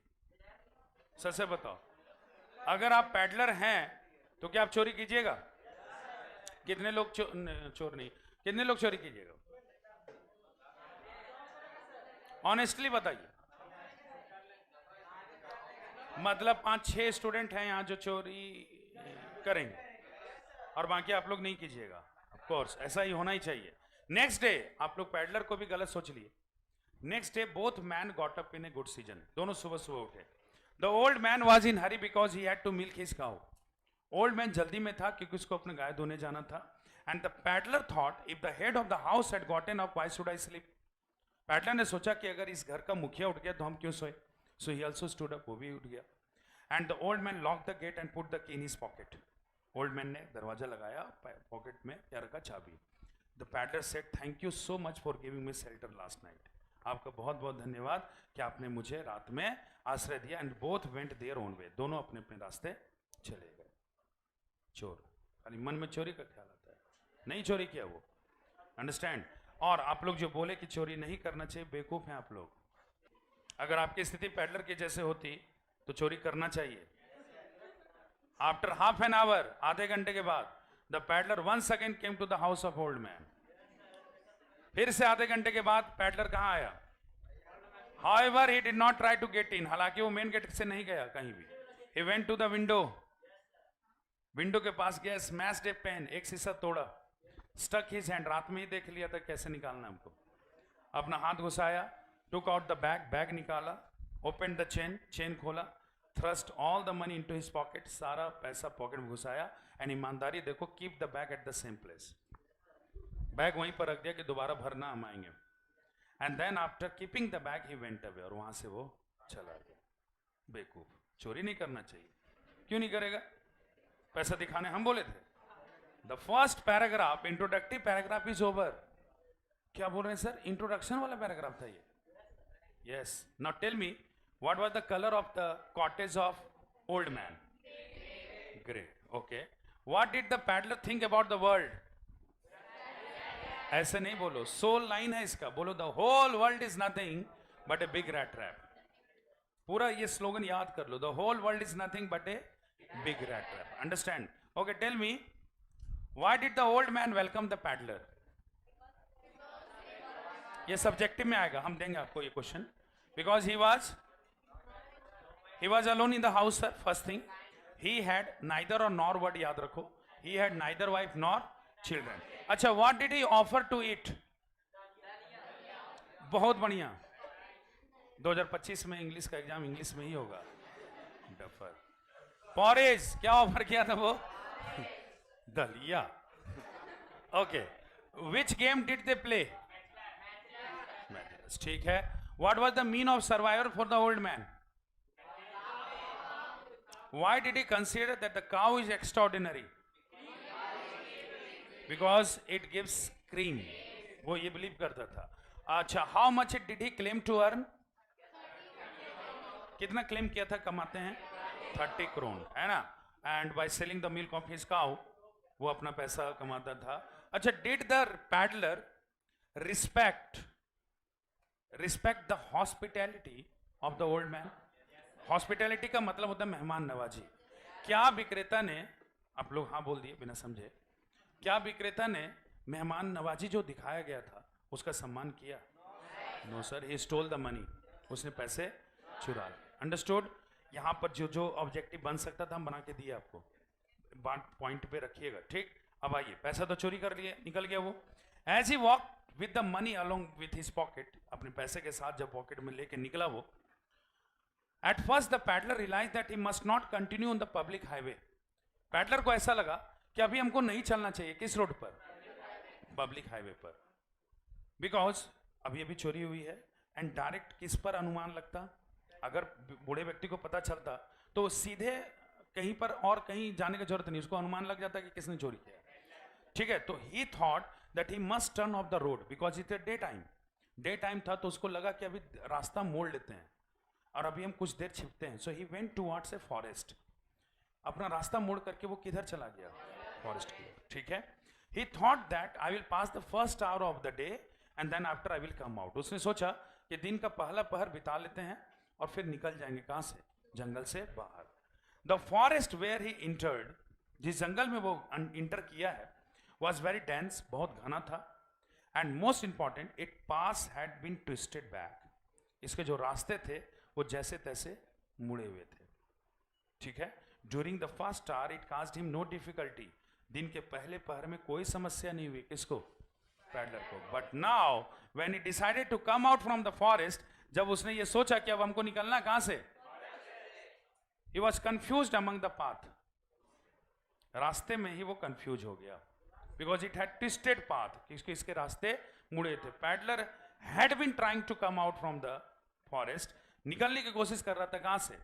सच से बताओ, अगर आप पैडलर हैं तो क्या आप चोरी कीजिएगा? कितने लोग चोर नहीं, कितने लोग चोरी कीजिएगा? ऑनेस्टली बताइए। मतलब 5-6 स्टूडेंट हैं यहाँ जो चोरी करेंगे और बाकी आप लोग नहीं कीजिएगा। ऑफ कोर्स ऐसा ही होना ही चाहिए। नेक्स्ट डे आप लोग पैडलर को भी गलत सोच लिए। Next day both man got up in a good season, दोनों सुबह सुबह उठे। The old man was in hurry because he had to milk his cow, old man जल्दी में था क्योंकि उसको अपने गाय धोने जाना था. And the peddler thought if the head of the house had gotten up why should I sleep. Peddler ने सोचा कि अगर इस घर का मुखिया उठ गया तो हम क्यों सोए. So he also stood up, वो भी उठ गया. And the old man lock the gate and put the key in his pocket. Old man ने दरवाजा लगाया, पॉकेट में क्या रखा, चाबी. The peddler said thank you so much for giving me shelter last night. आपका बहुत बहुत धन्यवाद कि आपने मुझे रात में आश्रय दिया. And both went their own way, दोनों अपने अपने रास्ते चले गए. चोर खाली मन में चोरी का ख्याल आता है, नहीं चोरी किया वो. अंडरस्टैंड. और आप लोग जो बोले कि चोरी नहीं करना चाहिए, बेवकूफ हैं आप लोग. अगर आपकी स्थिति पैडलर की जैसे होती तो चोरी करना चाहिए. आफ्टर हाफ एन आवर, आधे घंटे के बाद, the peddler once again came to the house of old man. फिर से आधे घंटे के बाद पैडलर कहां आया. However, he did not try to get in. हालांकि वो मेन गेट से नहीं गया कहीं भी. He went to the window. Window के पास गया, smashed a pane, एक शीशा तोड़ा. Stuck his hand. रात में ही देख लिया था कैसे निकालना हमको. अपना हाथ घुसाया. Took out the bag. Bag निकाला. Opened the chain. चेन खोला. Thrust all the money into his pocket. सारा पैसा पॉकेट में घुसाया. एंड ईमानदारी देखो, keep the bag at the same place. Bag वहीं पर रख दिया कि दोबारा भरना हम आएंगे. And then after keeping the bag he went away, और वहां से वो चला गया. बेवकूफ. चोरी नहीं करना चाहिए. क्यों नहीं करेगा, पैसा दिखाने हम बोले थे. The first paragraph, introductive paragraph is over. क्या बोल रहे हैं सर, इंट्रोडक्शन वाला पैराग्राफ था ये. Yes. Now tell me, what was the colour of the cottage of old man. Grey. Okay. What did the peddler think about the world. ऐसे नहीं बोलो, सोल लाइन है इसका. बोलो, the whole world is nothing but a big rat trap. पूरा ये slogan याद कर लो. The whole world is nothing but a big rat trap. Understand. Okay. Tell me, why did the old man welcome the peddler. ये subjective में आएगा, हम देंगे आपको ये question. Because he was alone in the house sir. First thing, he had neither और nor word याद रखो. He had neither wife nor children. अच्छा, what did he offer to it. बहुत बढ़िया. 2025 में इंग्लिश का एग्जाम इंग्लिश में ही होगा. डफर. पॉरेज क्या ऑफर किया था वो. दलिया. Okay. Which game did they play. ठीक है. What was the mean of survivor for the old man. Why did he consider that the cow is extraordinary. Because it gives cream. वो ये believe करता था. अच्छा, how much it did he claim to earn. कितना claim किया था कमाते हैं. 30 करोड़, है ना. And by selling the milk of his cow, वो अपना पैसा कमाता था. अच्छा, did the peddler respect the hospitality of the old man. Hospitality का मतलब होता है मेहमान नवाजी. क्या विक्रेता ने, आप लोग हाँ बोल दिए बिना समझे, क्या विक्रेता ने मेहमान नवाजी जो दिखाया गया था उसका सम्मान किया. No sir, he stole the money. उसने पैसे चुरा लिए. अंडरस्टूड. यहां पर जो जो ऑब्जेक्टिव बन सकता था हम बना के दिए आपको. बात पॉइंट पे रखिएगा. ठीक. अब आइए, पैसा तो चोरी कर लिए, निकल गया वो. As he walk with the money along with his pocket, अपने पैसे के साथ जब पॉकेट में लेके निकला वो. At first the peddler realise that he must not continue on the public highway. Peddler को ऐसा लगा कि अभी हमको नहीं चलना चाहिए. किस रोड पर. पब्लिक हाईवे पर. बिकॉज अभी अभी चोरी हुई है. एंड डायरेक्ट किस पर अनुमान लगता. अगर बूढ़े व्यक्ति को पता चलता तो सीधे कहीं पर और कहीं जाने की जरूरत नहीं, उसको अनुमान लग जाता कि किसने चोरी किया. ठीक है. तो he thought that he must turn off the road because it day time. Day time था तो उसको लगा कि अभी रास्ता मोड़ लेते हैं और अभी हम कुछ देर छिपते हैं. So he went towards a forest. अपना रास्ता मोड़ करके वो किधर चला गया. फॉरेस्ट की. ठीक है. He thought that I will pass the first hour of the day and then after I will come out. उसने सोचा कि दिन का पहला पहर बिता लेते हैं और फिर निकल जाएंगे. कहां से. जंगल से बाहर. The forest where he entered, जिस जंगल में वो इंटर किया है, वॉज वेरी डेंस, बहुत घना था. And most important, it pass had been twisted back. इसके जो रास्ते थे वो जैसे तैसे मुड़े हुए थे. ठीक है. During the first hour it caused him no difficulty. दिन के पहले पहर में कोई समस्या नहीं हुई. किसको. पैडलर को. But now when he decided to come out from the forest, जब उसने ये सोचा कि अब हमको निकलना कहां से, he was confused among the path. रास्ते में ही वो कंफ्यूज हो गया, because it had twisted path, क्योंकि इसके रास्ते मुड़े थे. Peddler had been trying to come out from the forest, निकलने की कोशिश कर रहा था. कहां से?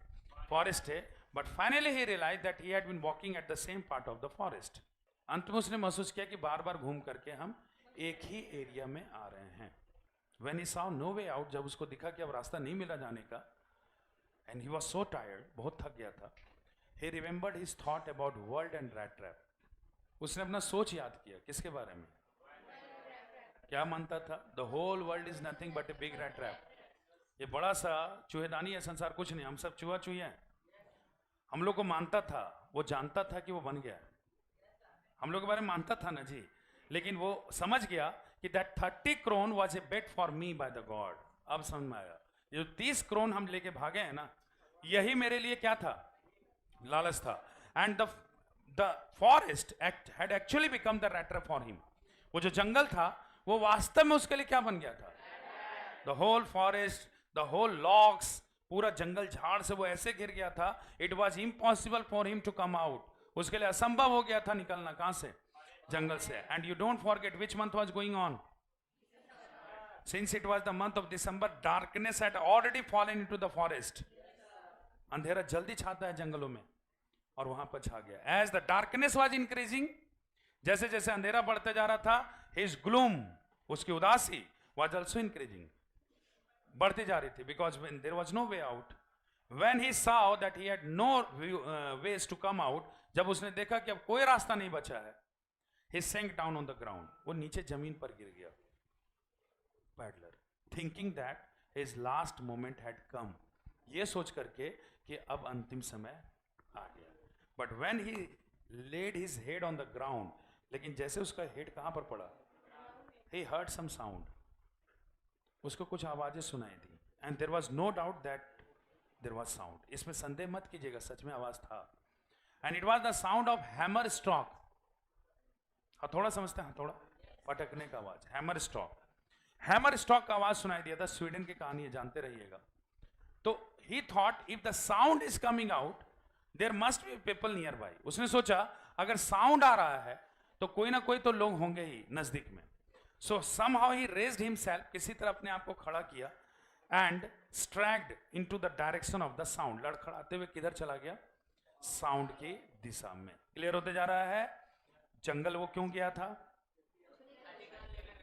फॉरेस्ट है. But finally he realize that he had been walking at the same part of the forest. अंत में उसने महसूस किया कि बार बार घूम करके हम एक ही एरिया में आ रहे हैं. When he saw no way out, जब उसको दिखा कि अब रास्ता नहीं मिला जाने का, and he was so tired, बहुत थक गया था, he remembered his thought about world and rat trap. उसने अपना सोच याद किया. किसके बारे में? क्या मानता था? The whole world is nothing but a big rat trap. ये बड़ा सा चूहेदानी है संसार, कुछ नहीं, हम सब चूहा चूहे हैं. हम लोग को मानता था, वो जानता था कि वो बन गया. हम लोग के बारे में मानता था ना जी, लेकिन वो समझ गया कि that 30 crore was a bet for me by the God. अब समझ में आया. ये 30 crore हम लेके भागे हैं ना, यही मेरे लिए क्या था? लालच था. And the forest had actually become the rat trap for him. वो जो जंगल था वो वास्तव में उसके लिए क्या बन गया था? The whole forest, the whole logs, पूरा जंगल झाड़ से वो ऐसे घिर गया था. It was impossible for him to come out. उसके लिए असंभव हो गया था निकलना. कहां से? जंगल से. And you don't forget which month was going on. Since it was the month of December, darkness had already fallen into the forest. अंधेरा जल्दी छाता है जंगलों में, और वहां पर छा गया. As the darkness was increasing, जैसे जैसे अंधेरा बढ़ते जा रहा था, his gloom, उसकी उदासी, was also increasing, बढ़ती जा रही थी. Because when there was no way out, when he saw that he had no ways to come out, जब उसने देखा कि अब कोई रास्ता नहीं बचा है, he sank down on the ground. वो नीचे जमीन पर गिर गया. Peddler, thinking that his last moment had come, ये सोच करके कि अब अंतिम समय आ गया. But when he laid his head on the ground, लेकिन जैसे उसका हेड कहां पर पड़ा, he heard some sound. उसको कुछ आवाजें सुनाई दी. And there was no doubt that there was sound. इसमें संदेह मत कीजिएगा, सच में आवाज था. And it was the sound of hammer stroke. हथौड़ा समझते हैं? हथौड़ा पटकने का आवाज, हैमर स्टॉक. हैमर स्टॉक का आवाज सुनाई दिया था. स्वीडन की कहानी है, जानते रहिएगा. तो he thought if the sound is coming out, there must be people nearby. उसने सोचा अगर साउंड आ रहा है तो कोई ना कोई तो लोग होंगे ही नजदीक में. So somehow he raised himself, किसी तरह अपने आप को खड़ा किया, and struck into the direction of the sound. लड़खड़ाते हुए किधर चला गया? साउंड की दिशा में. क्लियर होते जा रहा है? जंगल वो क्यों गया था?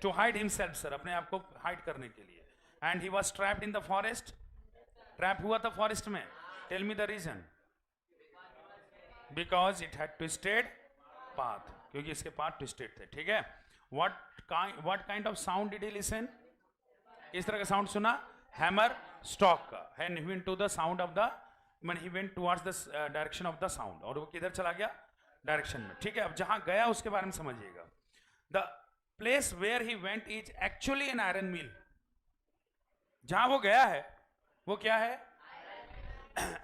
टू हाइड हिमसेल्फ सर, अपने आप को हाइड करने के लिए. And he was trapped in the forest. Trap हुआ था फॉरेस्ट में. Tell me the reason. Because it had twisted path, क्योंकि इसके पाथ ट्विस्टेड थे. ठीक है. What kind of sound did he listen? इस तरह का साउंड सुना, हैमर स्टॉक का. And he went to the sound of the, when he went towards the direction of the sound. और वो किधर चला गया? डायरेक्शन में. ठीक है. अब जहां गया उसके बारे में समझिएगा. The place where he went is actually an iron mill. जहां वो गया है वो क्या है?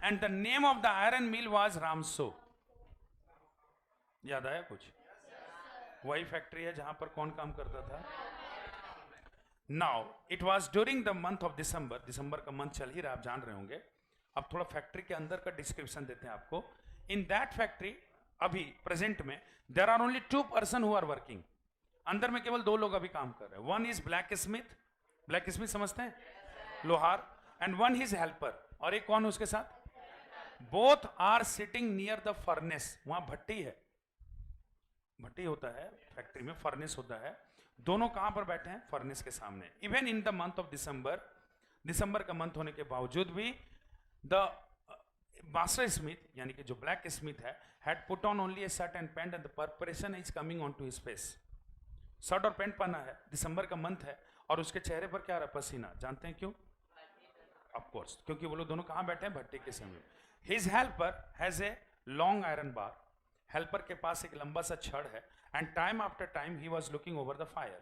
And the name of the iron mill was Ramsjo. याद आया कुछ? वही फैक्ट्री है जहां पर कौन काम करता था? Now it was during the month of December. दिसंबर का मंथ चल ही रहा, आप जान रहे होंगे. अब थोड़ा फैक्ट्री के अंदर का डिस्क्रिप्शन देते हैं आपको. इन दैट फैक्ट्री अभी प्रेजेंट में there are only 2 person who are working. अंदर में केवल 2 लोग अभी काम कर रहे हैं. One is blacksmith. Blacksmith समझते हैं? लोहार. And one his helper. और एक कौन उसके साथ? Both are sitting near the furnace. वहां भट्टी है, भट्टी होता है फैक्ट्री में, फर्नेस होता है. दोनों कहां पर बैठे हैं? फर्नेस के सामने. Even in the month of December, दिसंबर का मंथ होने के बावजूद भी द मास्टर स्मिथ, यानी कि जो ब्लैक स्मिथ है, had put on only a shirt and pant and the perspiration is coming onto his face. Shirt और पैंट पहना है, दिसंबर का मंथ है, और उसके चेहरे पर क्या आ रहा है? पसीना. जानते हैं क्यों? ऑफ कोर्स, क्योंकि वो लोग दोनों कहां बैठे हैं? भट्टी के समय. His helper has a long iron bar. Helper के पास एक लंबा सा छड़ है. And time after time he was looking over the fire.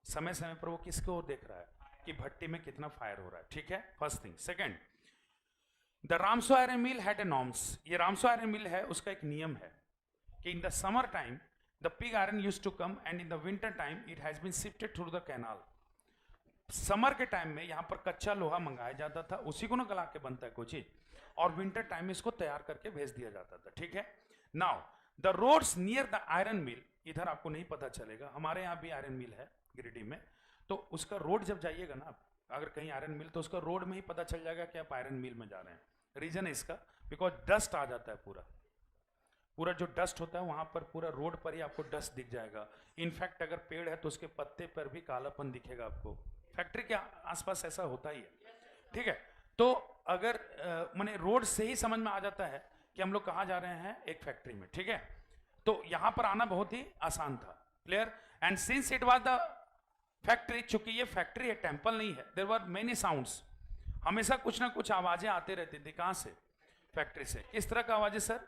समय समय पर वो किसके ओर देख रहा है कि भट्टी में कितना फायर हो रहा है. ठीक है. First thing. Second, the Ramsjo iron mill had a norms. ये रामसो आयरन मिल है, उसका एक नियम है कि in the summer time the pig iron used to come and in the winter time it has been shifted through the canal. Summer के time में यहां पर कच्चा लोहा मंगाया जाता था, उसी को ना गला के बनता है कोई चीज, और विंटर टाइम में इसको तैयार करके भेज दिया जाता था. ठीक है. Now the roads near the iron mill, इधर आपको नहीं पता चलेगा, हमारे यहाँ भी आयरन मिल है गिरिडीह में, तो उसका रोड जब जाइएगा ना, अगर कहीं आयरन मिल तो उसका रोड में ही पता चल जाएगा कि आप आयरन मिल में जा रहे हैं। रीजन है इसका, बिकॉज डस्ट आ जाता है, पूरा पूरा जो डस्ट होता है वहां पर पूरा रोड पर ही आपको डस्ट दिख जाएगा। इनफैक्ट अगर पेड़ है तो उसके पत्ते पर भी कालापन दिखेगा आपको। फैक्ट्री के आसपास ऐसा होता ही है, ठीक है। तो अगर माने रोड से ही समझ में आ जाता है कि हम लोग कहाँ जा रहे हैं, एक फैक्ट्री में, ठीक है। तो यहां पर आना बहुत ही आसान था, clear. And since it was the factory, चूंकि ये फैक्ट्री है, टेम्पल नहीं है, देयर वर मेनी साउंड्स, हमेशा कुछ ना कुछ आवाजें आते रहती थी। कहां से? फैक्ट्री से। किस तरह का आवाजें sir?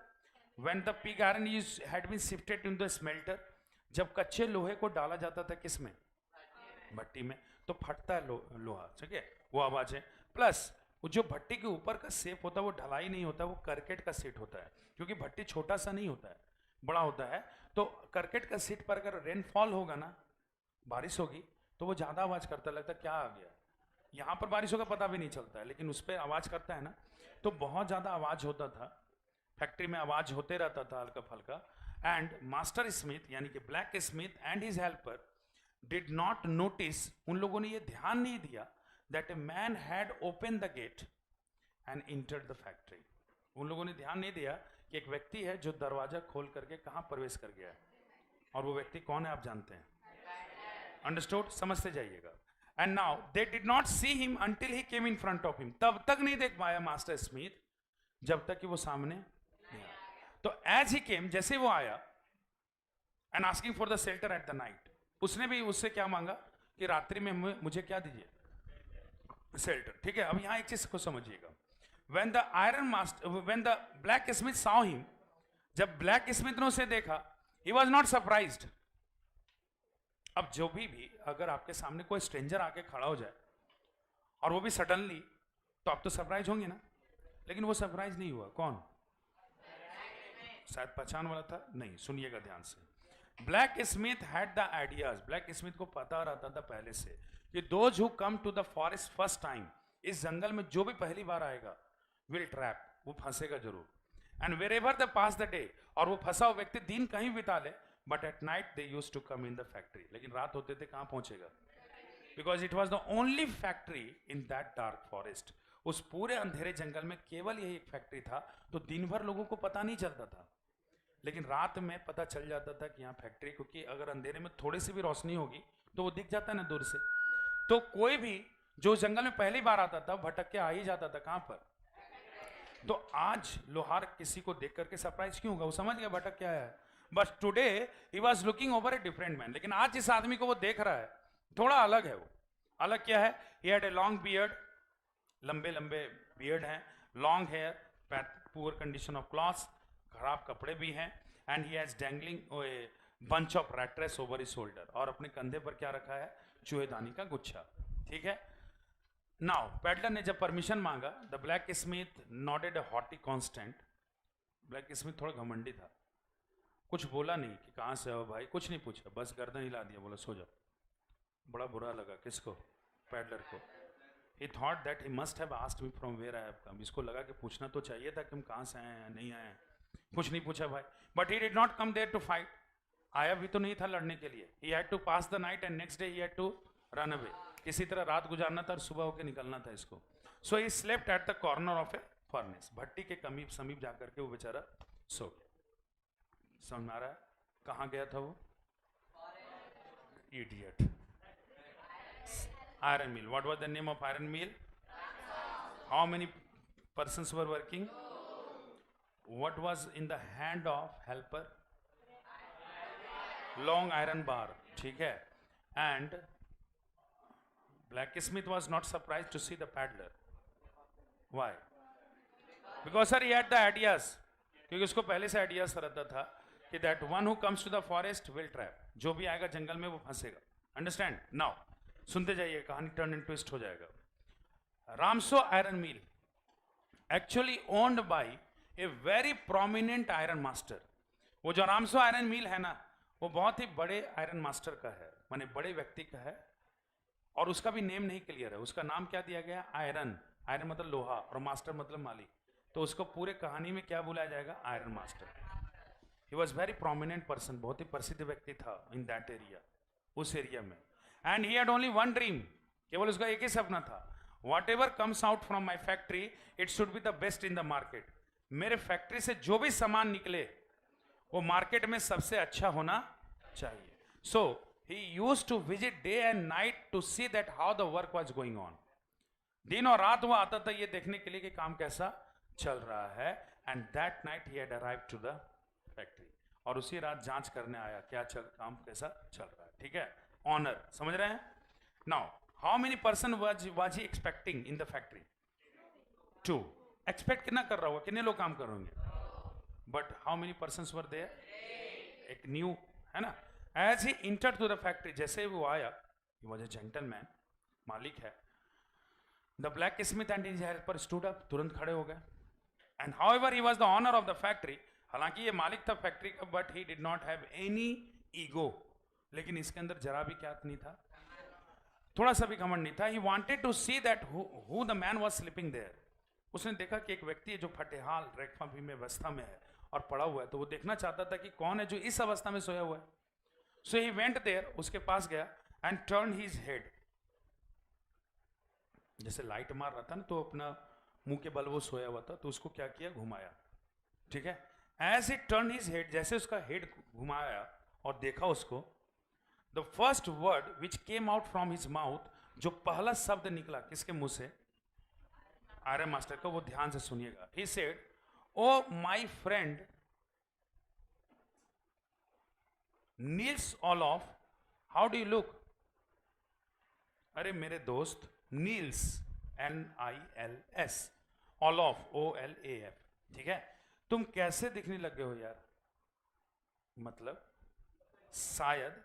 When the pig iron had been shifted into the smelter, जब कच्चे लोहे को डाला जाता था किस में? भट्टी में, तो फटता है लोहा, ठीक है, वो आवाज है। प्लस वो जो भट्टी के ऊपर का शेप होता है वो ढलाई नहीं होता, वो करकेट का सीट होता है, क्योंकि भट्टी छोटा सा नहीं होता है, बड़ा होता है। तो करकेट का सीट पर अगर रेनफॉल होगा ना, बारिश होगी, तो वो ज्यादा आवाज करता, लगता क्या आ गया। यहाँ पर बारिश होगा पता भी नहीं चलता है, लेकिन उस पर आवाज करता है ना, तो बहुत ज्यादा आवाज होता था। फैक्ट्री में आवाज होते रहता था हल्का फल्का। एंड मास्टर स्मिथ यानी कि blacksmith and his helper did not notice, उन लोगों ने ये ध्यान नहीं दिया that a man had open the gate and entered the factory. उन लोगों ने ध्यान नहीं दिया कि एक व्यक्ति है जो दरवाजा खोल करके कहां प्रवेश कर गया है, और वो व्यक्ति कौन है आप जानते हैं। अंडरस्टूड? समझते जाइएगा। And now they did not see him until he came in front of him, तब तक नहीं देख पाया मास्टर स्मिथ जब तक कि वो सामने नहीं आया। तो एज ही केम, जैसे वो आया, and asking for the shelter at the night, उसने भी उससे क्या मांगा कि रात्रि में मुझे क्या दीजिए, शेल्टर, ठीक है। अब यहां एक चीज को समझिएगा, when the iron master, when the blacksmith saw him, जब ब्लैक स्मिथ ने उसे देखा, he was not surprised। अब जो भी अगर आपके सामने कोई स्ट्रेंजर आके खड़ा हो जाए और वो भी सडनली, तो आप तो सरप्राइज होंगे ना, लेकिन वो सरप्राइज नहीं हुआ। कौन? शायद पहचान वाला था, नहीं, सुनिएगा ध्यान से। Blacksmith had the ideas, blacksmith को पता रहता था पहले से कि those who come to the forest first time, इस जंगल में जो भी पहली बार आएगा, विल ट्रैप, वो फंसेगा जरूर। And wherever the pass the day, और वो फंसा हुआ व्यक्ति दिन कहीं बिता ले, but at night they used to come in the factory, लेकिन रात होते थे कहां पहुंचेगा, because it was the only factory in that dark forest. उस पूरे अंधेरे जंगल में केवल यही एक फैक्ट्री था, तो दिन भर लोगों को पता नहीं चलता था, लेकिन रात में पता चल जाता था कि यहाँ फैक्ट्री, क्योंकि अगर अंधेरे में थोड़ी सी भी रोशनी होगी तो वो दिख जाता है ना दूर से। तो कोई भी जो जंगल में पहली बार आता था भटक के आ ही जाता था, कहां पर? तो आज लोहार किसी को देख करके सरप्राइज क्यों होगा, वो समझ गया भटक क्या है। But today he was looking over a different man, लेकिन आज जिस आदमी को वो देख रहा है थोड़ा अलग है। वो अलग क्या है? He had a long beard, लंबे लंबे बियर्ड हैं, long hair, poor condition of clothes, खराब कपड़े भी हैं, and he has dangling a bunch of rattraps over his shoulder, और अपने कंधे पर क्या रखा है? चूहेदानी का गुच्छा, ठीक है। नाउ पैडलर ने जब परमिशन मांगा, the blacksmith noted a haughty constant. Blacksmith थोड़ा घमंडी था, कुछ बोला नहीं कि कहां से हो भाई, कुछ नहीं पूछा, बस गर्दन हिला दिया, बोला सो जाओ। बड़ा बुरा लगा किसको? पैडलर को। He thought that he must have asked me from where I have come. इसको लगा कि पूछना तो चाहिए था कि हम कहाँ से आए हैं, नहीं आए हैं, कुछ नहीं पूछा भाई। But he did not come there to fight. आया भी तो नहीं था लड़ने के लिए। He had to pass the night and next day he had to run away. किसी तरह रात गुजारना था और सुबह होके निकलना था इसको। So he slept at the corner of a furnace. भट्टी के समीप जाकर के वो बेचारा सो गया। समझ में आ रहा है कहाँ गया था वो? Idiot. Iron mill. What was the name of iron mill? How many persons were working? What was in the hand of helper? Long iron bar. ठीक है. And blacksmith was not surprised to see the paddler. Why? Because sir he had the ideas. क्योंकि उसको पहले से ideas रहता था कि that one who comes to the forest will trap. जो भी आएगा जंगल में वो फंसेगा. Understand? Now. सुनते जाइए, कहानी टर्न एंड ट्विस्ट हो जाएगा। Ramsjo iron mill actually owned by a very prominent iron master. वो जो रामसो आयरन मिल है ना, वो बहुत ही बड़े आयरन मास्टर का है, माने बड़े व्यक्ति का है, और उसका भी नेम नहीं क्लियर है। उसका नाम क्या दिया गया? आयरन। आयरन मतलब लोहा और मास्टर मतलब मालिक, तो उसको पूरे कहानी में क्या बुलाया जाएगा? Iron master. He was very prominent person, बहुत ही प्रसिद्ध व्यक्ति था इन दैट एरिया, उस एरिया में. And he had only one dream, केवल उसका एक ही सपना था, what ever comes out from my factory it should be the best in the market. मेरे फैक्ट्री से जो भी सामान निकले वो मार्केट में सबसे अच्छा होना चाहिए. So he used to visit day and night to see that how the work was going on. दिन और रात वो आता था ये देखने के लिए कि काम कैसा चल रहा है. And that night he had arrived to the factory, और उसी रात जांच करने आया क्या काम कैसा चल रहा है. ठीक है, ऑनर, समझ रहे हैं. Now how many person was he expecting in the factory? 2. Expect कितना कर रहा होगा, कितने लोग काम करेंगे? But how many person were there? एक न्यू, है ना. As he entered to the factory, जैसे वो आया, ही वॉज ए जेंटलमैन, मालिक है. The blacksmith and his helper stood up, तुरंत खड़े हो गए. And however he was the owner of the factory, हालांकि ये मालिक था फैक्ट्री का, but he did not have any ego. लेकिन इसके अंदर जरा भी क्या नहीं था, थोड़ा सा भी घमंड नहीं था. He wanted to see that who the man was sleeping there. उसने देखा कि एक व्यक्ति है जो फटेहाल रेखा में अवस्था में है और पड़ा हुआ है, तो वो देखना चाहता था कि कौन है जो इस अवस्था में सोया हुआ है. सो ही वेंट देयर, उसके पास गया एंड टर्न हिज हेड. जैसे लाइट मार रहा था ना, तो अपना मुंह के बल वो सोया हुआ था, तो उसको क्या किया, घुमाया. ठीक है, as he turn his head, जैसे उसका हेड घुमाया और देखा उसको, the first word which came out from his mouth, जो पहला शब्द निकला किसके मुंह से? आर्यन मास्टर का. वो ध्यान से सुनिएगा. He said, oh my friend Nils Olof, how do you look? अरे मेरे दोस्त नील्स, NILS, ऑलॉफ, OLAF. ठीक है, तुम कैसे दिखने लगे हो यार? मतलब शायद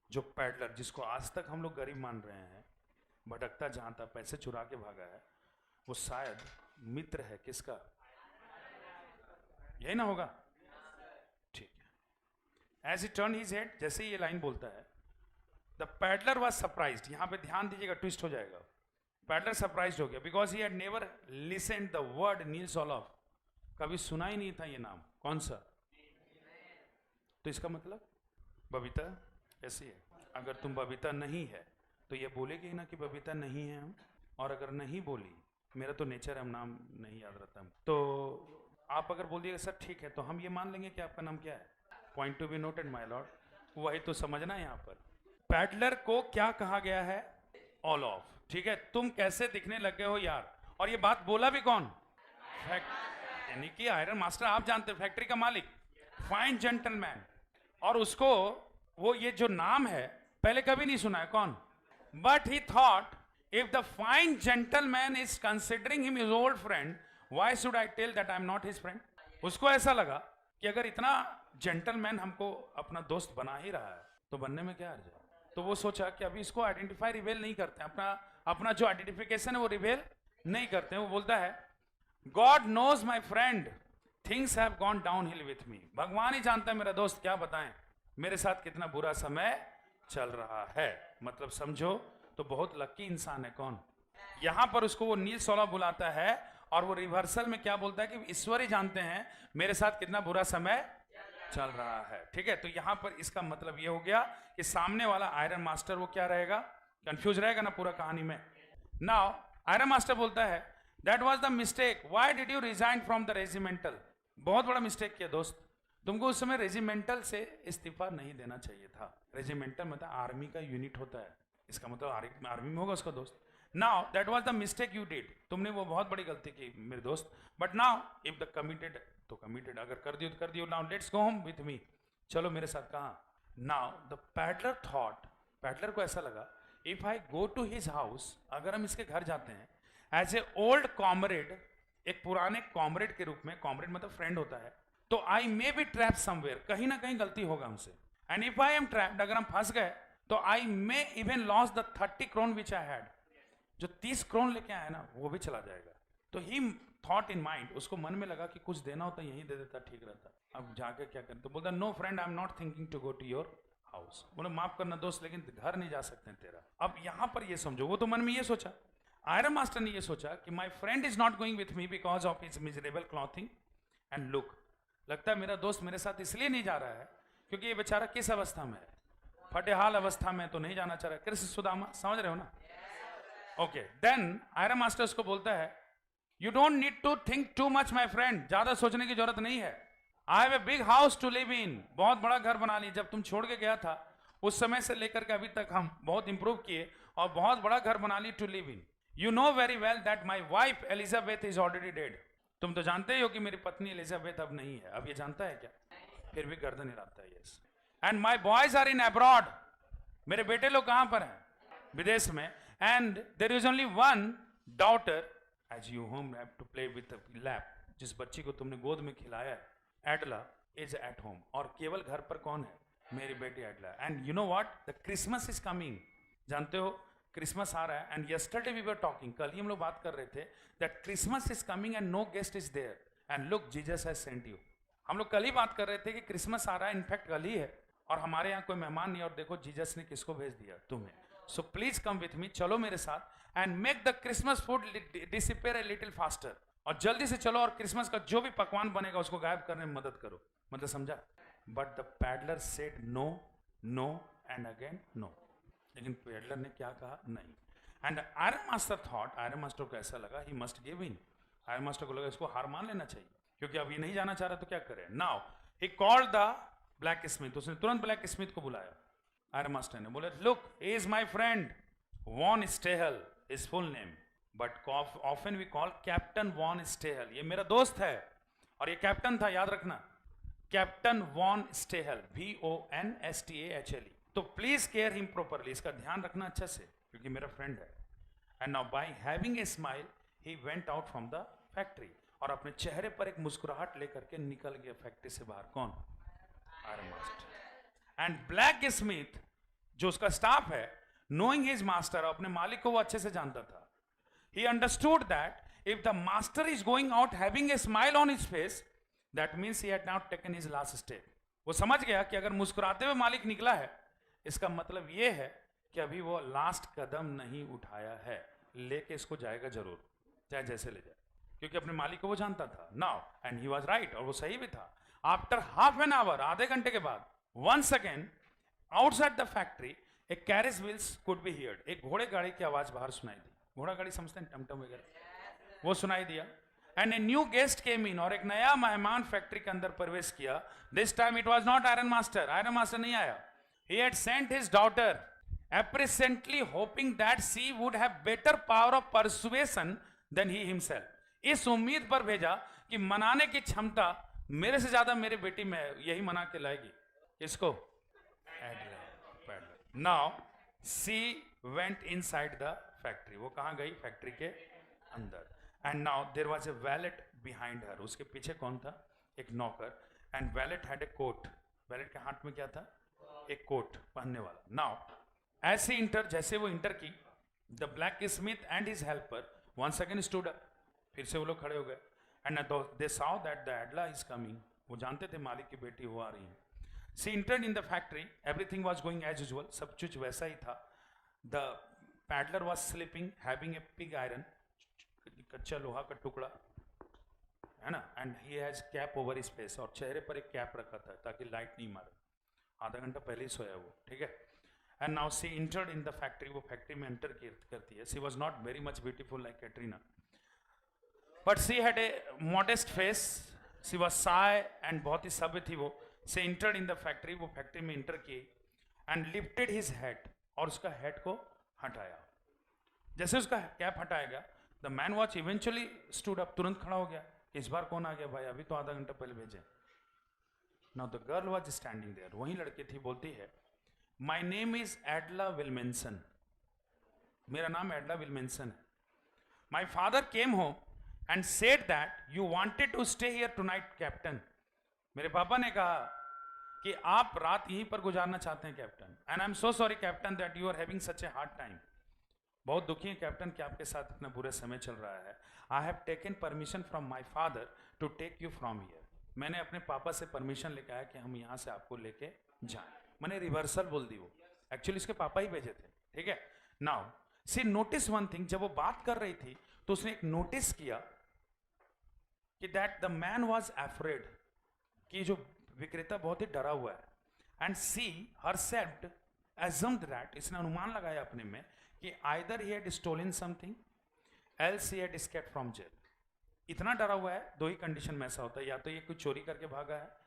जो पैडलर, जिसको आज तक हम लोग गरीब मान रहे हैं, भटकता जहां था, पैसे चुरा के भागा है, वो शायद मित्र है किसका? यही ना होगा. ठीक है. As he turn his head, जैसे ही ये लाइन बोलता है, द पैडलर वाज सरप्राइज्ड. यहां पे ध्यान दीजिएगा, ट्विस्ट हो जाएगा. पैडलर सरप्राइज्ड हो गया because he had never listened the word Nils Olof. कभी सुना ही नहीं था ये नाम. कौन सा? तो इसका मतलब बबीता ऐसी है. अगर तुम बबीता नहीं है तो ये बोलेगी ना कि बबीता नहीं है हम, और अगर नहीं बोली, मेरा तो नेचर है, हम नाम नहीं याद रहता, तो आप अगर बोल दिएगा सर ठीक है, तो हम ये मान लेंगे कि आपका नाम क्या है. Point to be noted my Lord. वही तो समझना है यहाँ पर. पैडलर को क्या कहा गया है? All of. ठीक है, तुम कैसे दिखने लगे हो यार. और ये बात बोला भी कौन? यानी कि आयरन मास्टर, आप जानते हैं, फैक्ट्री का मालिक, फाइन जेंटलमैन. और उसको वो ये जो नाम है पहले कभी नहीं सुना है. कौन? But he thought, if the fine gentleman is considering him his old friend, why should I tell that I'm not his friend? उसको ऐसा लगा कि अगर इतना जेंटलमैन हमको अपना दोस्त बना ही रहा है तो बनने में क्या अर्ज है. तो वो सोचा कि अभी इसको आइडेंटिफाई रिवेल नहीं करते हैं, अपना जो आइडेंटिफिकेशन है वो रिवेल नहीं करते हैं. वो बोलता है, God knows my friend things have gone downhill with me. भगवान ही जानता है मेरा दोस्त, क्या बताएं, मेरे साथ कितना बुरा समय चल रहा है. मतलब समझो तो बहुत लकी इंसान है. कौन? यहां पर उसको वो नील सोला बुलाता है, और वो रिवर्सल में क्या बोलता है कि ईश्वर ही जानते हैं मेरे साथ कितना बुरा समय चल रहा है. ठीक है, तो यहां पर इसका मतलब ये हो गया कि सामने वाला आयरन मास्टर वो क्या रहेगा? कंफ्यूज रहेगा ना पूरा कहानी में. नाउ आयरन मास्टर बोलता है, that was the mistake, why did you resign from the regimental. बहुत बड़ा मिस्टेक किया दोस्त, तुमको उस समय रेजिमेंटल से इस्तीफा नहीं देना चाहिए था. रेजिमेंटल मतलब आर्मी का यूनिट होता है, इसका मतलब आर्मी में होगा उसका दोस्त. Now that was the mistake you did, तुमने वो बहुत बड़ी गलती की मेरे दोस्त. But now if the committed तो कमिटेड, अगर कर दियो तो कर दियो. Now let's go home with me, चलो मेरे साथ. कहाँ? Now the peddler thought, peddler को ऐसा लगा, if I go to his house, अगर हम इसके घर जाते हैं एज ए ओल्ड कॉमरेड, एक पुराने कॉमरेड के रूप में, कॉमरेड मतलब फ्रेंड होता है, तो I may be trap somewhere, कहीं ना कहीं गलती होगा हमसे. And if I am trapped, अगर हम फंस गए, तो I may even lose the 30 kronor which I had, जो 30 क्रोन लेके आया ना वो भी चला जाएगा. तो ही थॉट इन माइंड, उसको मन में लगा कि कुछ देना होता यहीं दे देता, ठीक रहता. अब जाके क्या करें? तो बोलता, no friend, I am not thinking to go to your house. बोले माफ करना दोस्त, लेकिन घर नहीं जा सकते तेरा. अब यहां पर ये समझो, वो तो मन में ये सोचा, आयरन मास्टर ने ये सोचा कि my friend is not going with me because of his miserable clothing and look. लगता है मेरा दोस्त मेरे साथ इसलिए नहीं जा रहा है क्योंकि ये बेचारा किस अवस्था में है, फटेहाल अवस्था में, तो नहीं जाना चाह रहा है। कृष्ण सुदामा, समझ रहे हो ना? ओके, देन आयरन मास्टर उसको बोलता है, you don't need to think too much my friend, ज्यादा सोचने की जरूरत नहीं है। I have a big house to live in, बहुत बड़ा घर बना ली। जब तुम छोड़ के गया था उस समय से लेकर के अभी तक हम बहुत इंप्रूव किए और बहुत बड़ा घर बना ली to live in. You know very well that my wife Elizabeth is already dead, तुम तो जानते ही हो कि मेरी पत्नी एलिजाबेथ अब नहीं है। अब ये जानता है क्या? फिर भी गर्दन हिलाता है। Yes, and my boys are in abroad, मेरे बेटे लोग कहां पर हैं? विदेश में। And there is only one daughter as you home have to play with the lap, जिस बच्ची को तुमने गोद में खिलाया है, एडला इज एट होम, और केवल घर पर कौन है? मेरी बेटी Edla. And you know what, the Christmas is coming, जानते हो क्रिसमस आ रहा है। And yesterday we were talking, कल ही हम लोग बात कर रहे थे that Christmas is coming and no guest is there and look Jesus has sent you. हम लोग कल ही बात कर रहे थे कि क्रिसमस आ रहा है, इनफैक्ट कल ही है, और हमारे यहाँ कोई मेहमान नहीं, और देखो जीसस ने किसको भेज दिया? तुम्हें। So please come with me, चलो मेरे साथ, and make the Christmas food disappear a little faster, और जल्दी से चलो और क्रिसमस का जो भी पकवान बनेगा उसको गायब करने में मदद करो। मतलब समझा? But the peddler said no, no and again no. लेकिन पैडलर ने क्या कहा? नहीं। And iron master thought, iron master को ऐसा लगा he must give in, iron master को लगा इसको हार मान लेना चाहिए, क्योंकि अब ये नहीं जाना चाह रहा तो क्या करे। Now he called the black Smith, उसने तुरंत ब्लैक स्मिथ को बुलाया। आयरन मास्टर ने बोला, look he is my friend von Stahle, is full name, but often we call captain von Stahle. ये मेरा दोस्त है और ये कैप्टन था, याद रखना, कैप्टन वॉन स्टेहल, VONSTAHLE। तो प्लीज केयर हिम प्रोपरली, इसका ध्यान रखना अच्छे से, क्योंकि मेरा फ्रेंड है। And now by having a smile he went out from the factory, और अपने चेहरे पर एक मुस्कुराहट लेकर के निकल गया फैक्ट्री से बाहर। कौन? Iron master. And black Smith जो उसका स्टाफ है, नोइंग हिज मास्टर, अपने मालिक को वो अच्छे से जानता था, he understood that if the master is going out having a smile on his face, that means he had now taken his last step। वो समझ गया कि अगर मुस्कुराते हुए मालिक निकला है, इसका मतलब ये है कि अभी वो लास्ट कदम नहीं उठाया है, लेके इसको जाएगा जरूर, चाहे जैसे ले जाए, क्योंकि अपने मालिक को वो जानता था। Now and he was right, और वो सही भी था। आफ्टर हाफ एन आवर, आधे घंटे के बाद, once again outside the factory a carriage wheels could be heard, एक घोड़े गाड़ी की आवाज बाहर सुनाई दी। घोड़ा गाड़ी समझते हैं, टमटम वगैरह, वो सुनाई दिया। And a new guest came in, और एक नया मेहमान फैक्ट्री के अंदर प्रवेश किया। This time it was not iron master, iron master नहीं आया। He had sent his daughter apparently hoping that she would have better power of persuasion than he himself. इस उम्मीद पर भेजा कि मनाने की क्षमता मेरे से ज्यादा मेरी बेटी में है, यही मना के लाएगी। इसको now she went inside the factory, वो कहां गई? फैक्ट्री के अंदर। And now there was a valet behind her, उसके पीछे कौन था? एक नौकर। And valet had a coat, valet के हाथ में क्या था? एक कोट पहनने वाला। नाउ ऐसे इंटर, जैसे वो इंटर की, the blacksmith and his helper once again stood up, फिर से वो लोग खड़े हो गए। And they saw that the Edla is coming, वो जानते थे मालिक की बेटी वो आ रही है। She entered in the factory, everything was going as usual, सब कुछ वैसा ही था। The peddler was sleeping having a pig iron, कच्चा लोहा का टुकड़ा है ना, and he has cap over his face, और चेहरे पर एक कैप रखा था ताकि लाइट नहीं मारे। आधा घंटा पहले ही सोया वो, ठीक है। And now she entered in the factory, वो फैक्ट्री में एंटर करती है। She was not very much beautiful like Katrina, but she had a modest face, she was shy and बहुत ही सभ्य थी वो। She entered in the factory, वो फैक्ट्री में इंटर की एंड लिफ्टेड हिज हेड, और उसका हेड को हटाया। जैसे उसका कैप हटाएगा, the man watch eventually stood up, तुरंत खड़ा हो गया। इस बार कौन आ गया भाई? अभी तो आधा घंटा पहले भेजे। Now the girl was standing there, वही लड़की थी, बोलती है, माई नेम इज एडला विल्मेंसन, मेरा नाम एडला विल्मेंसन है। My father came home and said that you wanted to stay here tonight captain, मेरे पापा ने कहा कि आप रात यहीं पर गुजारना चाहते हैं captain. And I am so sorry captain that you are having such a hard time, बहुत दुखी है कैप्टन कि आपके साथ इतना बुरा समय चल रहा है। I have taken permission from my father to take you from here, मैंने अपने पापा से परमिशन लेके आया कि हम यहाँ से आपको लेके जाएं। मैंने रिवर्सल बोल दी, वो एक्चुअली इसके पापा ही भेजे थे, ठीक है। Now see notice one thing, जब वो बात कर रही थी तो उसने एक नोटिस किया कि that the man was afraid, कि जो विक्रेता बहुत ही डरा हुआ है. And she herself assumed that, इसने अनुमान लगाया अपने में कि either he had stolen something else he had escaped from jail. इतना डरा हुआ है, दो ही कंडीशन में ऐसा होता है, या तो ये कुछ चोरी करके भागा है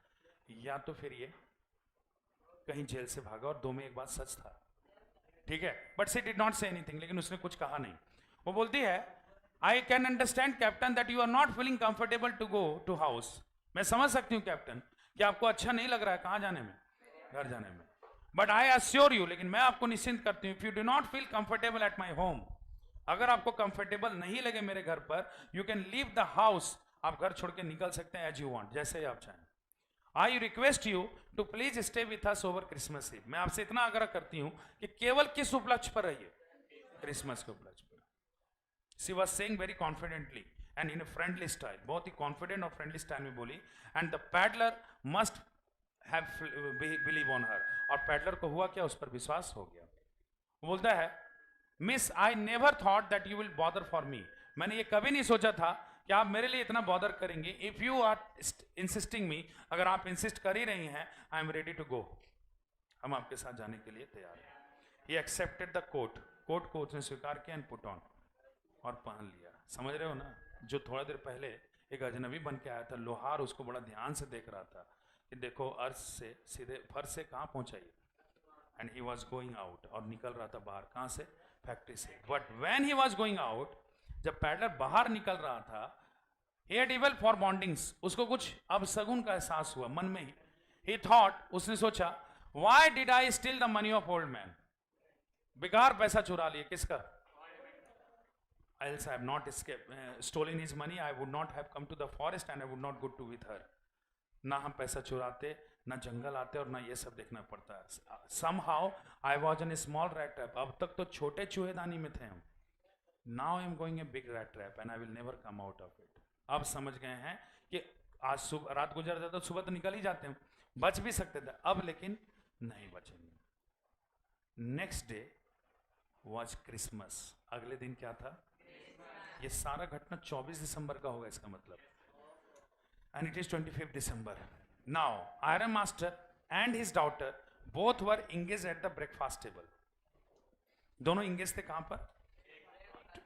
या तो फिर ये कहीं जेल से भागा, और दो में एक बात सच था. ठीक है, but she did not say anything, लेकिन उसने कुछ कहा नहीं. वो बोलती है I can understand captain that you are not feeling comfortable to go to house. मैं समझ सकती हूँ कैप्टन कि आपको अच्छा नहीं लग रहा है कहाँ जाने में, घर जाने में. बट आई अश्योर यू, लेकिन मैं आपको निश्चिंत करती हूँ, if you do not feel comfortable at my home, अगर आपको कंफर्टेबल नहीं लगे मेरे घर पर, you can leave the house, आप घर छोड़ के निकल सकते हैं एज यू वांट, जैसे ही आप चाहें. I request you to please stay with us over Christmas Eve. मैं आपसे इतना आग्रह करती हूं कि केवल किस उपलक्ष्य पर रहिए, क्रिसमस के उपलक्ष्य पर. She was saying very confidently and in a friendly style, बहुत ही कॉन्फिडेंट और फ्रेंडली स्टाइल में बोली. And the peddler must have believe on her, और पैडलर को हुआ क्या, उस पर विश्वास हो गया. वो बोलता है miss I never thought that you will bother for me. मैंने ये कभी नहीं सोचा था कि आप मेरे लिए इतना बॉदर करेंगे. If you are insisting me, अगर आप इंसिस्ट कर ही रही हैं, I am ready to go, हम आपके साथ जाने के लिए तैयार हैं. He accepted the coat, coat को उसने स्वीकार किया एंड पुट ऑन, और पहन लिया. समझ रहे हो ना, जो थोड़ा देर पहले एक अजनबी बन के आया था, लोहार उसको बड़ा ध्यान से देख रहा था कि देखो अर्श से सीधे फर्श से कहाँ पहुंचाइए. And he was going out, और निकल रहा था बाहर, कहाँ से, फैक्ट्री से. But when he was going out, जब पैडलर बाहर निकल रहा था, he had evil forebodings, उसको कुछ अब सगुन का एहसास हुआ मन में ही. he thought, उसने सोचा, why did I steal the money of old man, बेकार पैसा चुरा लिया, किसका, else I have not stolen his money, I would not have come to the forest and I would not go to with her. ना हम पैसा चुराते, ना जंगल आते, और ना ये सब देखना पड़ता है. somehow I was in a small rat trap, अब तक तो छोटे चूहेदानी में थे हम. now I am going a big rat trap and I will never come out of it. अब समझ गए हैं कि आज सुबह रात गुजर जाता तो सुबह तो निकल ही जाते हैं, बच भी सकते थे, अब लेकिन नहीं बचेंगे. नेक्स्ट डे वॉज क्रिसमस, अगले दिन क्या था, ये सारा घटना 24 दिसंबर का होगा इसका मतलब, and it is 25 December. Now iron master and his daughter both were engage at the breakfast table. दोनों इंगेज थे कहां पर,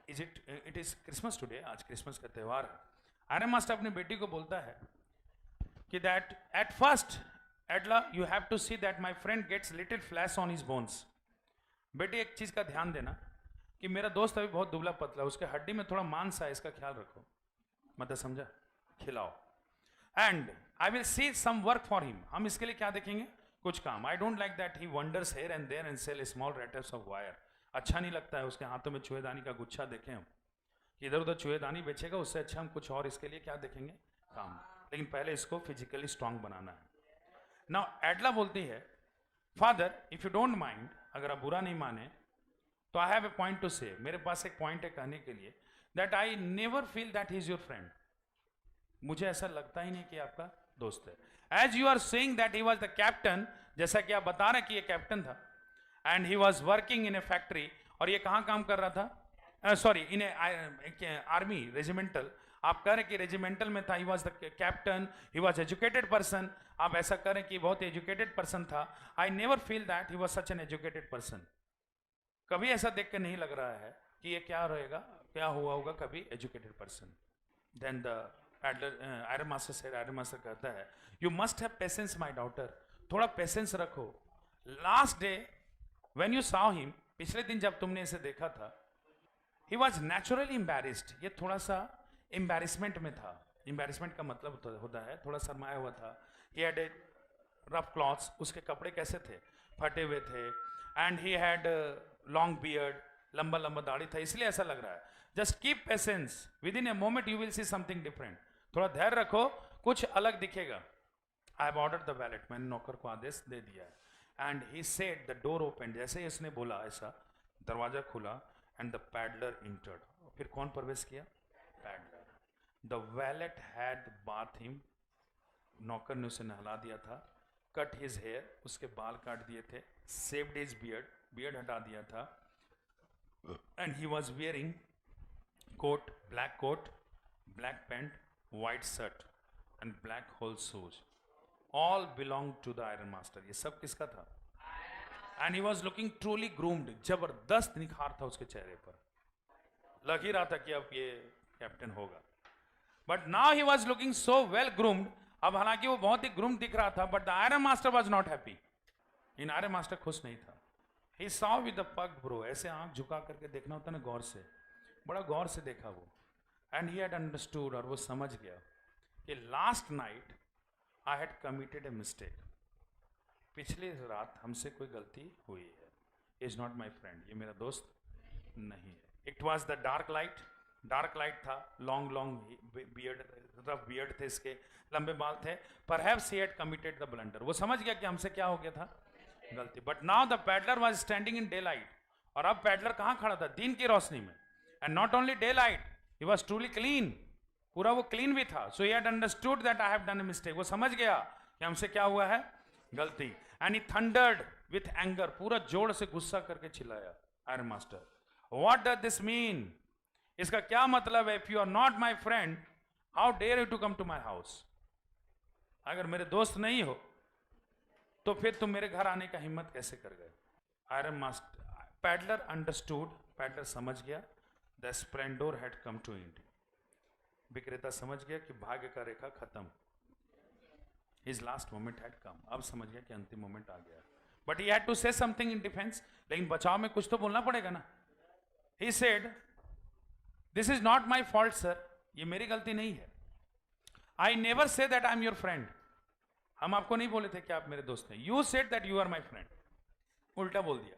इट इज क्रिसमस टुडे, आज क्रिसमस का त्यौहार है. आयरन मास्टर अपनी बेटी को बोलता है कि that at first Edla you have to see that my friend gets little flesh on his bones. बेटी एक चीज का ध्यान देना कि मेरा दोस्त अभी बहुत दुबला पतला है, उसके हड्डी में थोड़ा मांस है, इसका ख्याल रखो, मतलब समझा, खिलाओ. And I will see some work for him, हम इसके लिए क्या देखेंगे, कुछ काम. I don't like that he wanders here and there and sell small rattles of wire. अच्छा नहीं लगता है उसके हाथों में चूहेदानी का गुच्छा देखें हम, इधर उधर चूहेदानी बेचेगा, उससे अच्छा हम कुछ और इसके लिए क्या देखेंगे, काम. लेकिन पहले इसको फिजिकली स्ट्रांग बनाना है. नाउ एडला बोलती है father if you don't mind, अगर आप बुरा नहीं माने तो I have a point to say, मेरे पास एक पॉइंट है कहने के लिए, that I never feel that he is your friend. मुझे ऐसा लगता ही नहीं कि आपका दोस्त है. As you are saying that he was the captain, जैसा कि आप बता रहे कि ये कैप्टन था, and he was working in A factory, और ये कहाँ काम कर रहा था, सॉरी इन ए आर्मी रेजिमेंटल. आप कह रहे कि रेजिमेंटल में था, ही was the captain, he was educated person. आप ऐसा करें कि बहुत एजुकेटेड पर्सन था. आई never feel that he was such an educated person. कभी ऐसा देख के नहीं लग रहा है कि ये क्या रहेगा, क्या हुआ होगा कभी educated person. Then the iron master say, iron master कहता है you must have patience my daughter, थोड़ा पेशेंस रखो. Last day when you saw him, पिछले दिन जब तुमने इसे देखा था, ही वॉज नेचुरली एम्बेरिस्ड, ये थोड़ा सा एम्बेरिसमेंट में था. एम्बेरिसमेंट का मतलब होता है थोड़ा शर्माया हुआ था. ही हैड ए रफ क्लॉथ्स, उसके कपड़े कैसे थे, फटे हुए थे. And he had long beard, लंबा लंबा दाढ़ी था, इसलिए ऐसा लग रहा है. Just keep patience, with in a moment you will see something different. थोड़ा धैर्य रखो, कुछ अलग दिखेगा. I have ordered the wallet, मैंने नौकर को आदेश दे दिया है. And he said the door open, जैसे ही उसने बोला ऐसा दरवाजा खुला, एंड द पैडलर इंटर्ड, फिर कौन प्रवेश किया, peddler. The wallet had bath him, नौकर ने उसे नहला दिया था. कट हिज हेयर, उसके बाल काट दिए थे. सेव्ड हिज बियर्ड, बियर्ड हटा दिया था. And he was wearing coat, black pant, white shirt and black whole shoes. All belong to the iron master. ये सब किसका था? And he was looking truly groomed, जबरदस्त निखार था उसके चेहरे पर, लग ही रहा था कि अब ये कैप्टन होगा। But now he was looking so well groomed, अब हालांकि वो बहुत ही ग्रूम्ड दिख रहा था, but the iron master was not happy. In iron master खुश नहीं था। ही सॉ विद द पग ब्रो, ऐसे आंख झुका करके देखना होता ना गौर से, बड़ा गौर से देखा वो। एंड ही हैड अंडरस्टूड, और वो समझ गया कि last night I had committed a mistake, पिछली रात हमसे कोई गलती हुई है। इज नॉट माई फ्रेंड, ये मेरा दोस्त नहीं है। It was the dark light था, long long beard, rough beard थे इसके, लंबे बाल थे। Perhaps he had committed the blunder, वो समझ गया कि हमसे क्या हो गया था, गलती। But now the peddler was standing in day light, और अब पैडलर कहाँ खड़ा था? दिन की रोशनी में। And not only daylight, he was truly clean, पूरा वो क्लीन भी था। So he had understood that I have done a mistake, वो समझ गया कि हमसे क्या हुआ है, गलती। And he thundered with anger, पूरा जोर से गुस्सा करके चिल्लाया iron master, what does this mean? इसका क्या मतलब है? If you are not my friend, how dare you to come to my house? अगर मेरे दोस्त नहीं हो तो फिर तुम मेरे घर आने का हिम्मत कैसे कर गए? Iron master, peddler understood, peddler समझ गया, the splendour had come to end, विक्रेता समझ गया कि भाग्य का रेखा खत्म, his last moment had come, अब समझ गया कि अंतिम मोमेंट आ गया। But he had to say something in defence, लेकिन बचाव में कुछ तो बोलना पड़ेगा ना। He said, this is not my fault sir, ये मेरी गलती नहीं है। I never say that I am your friend, हम आपको नहीं बोले थे कि आप मेरे दोस्त हैं। You said that you are my friend, उल्टा बोल दिया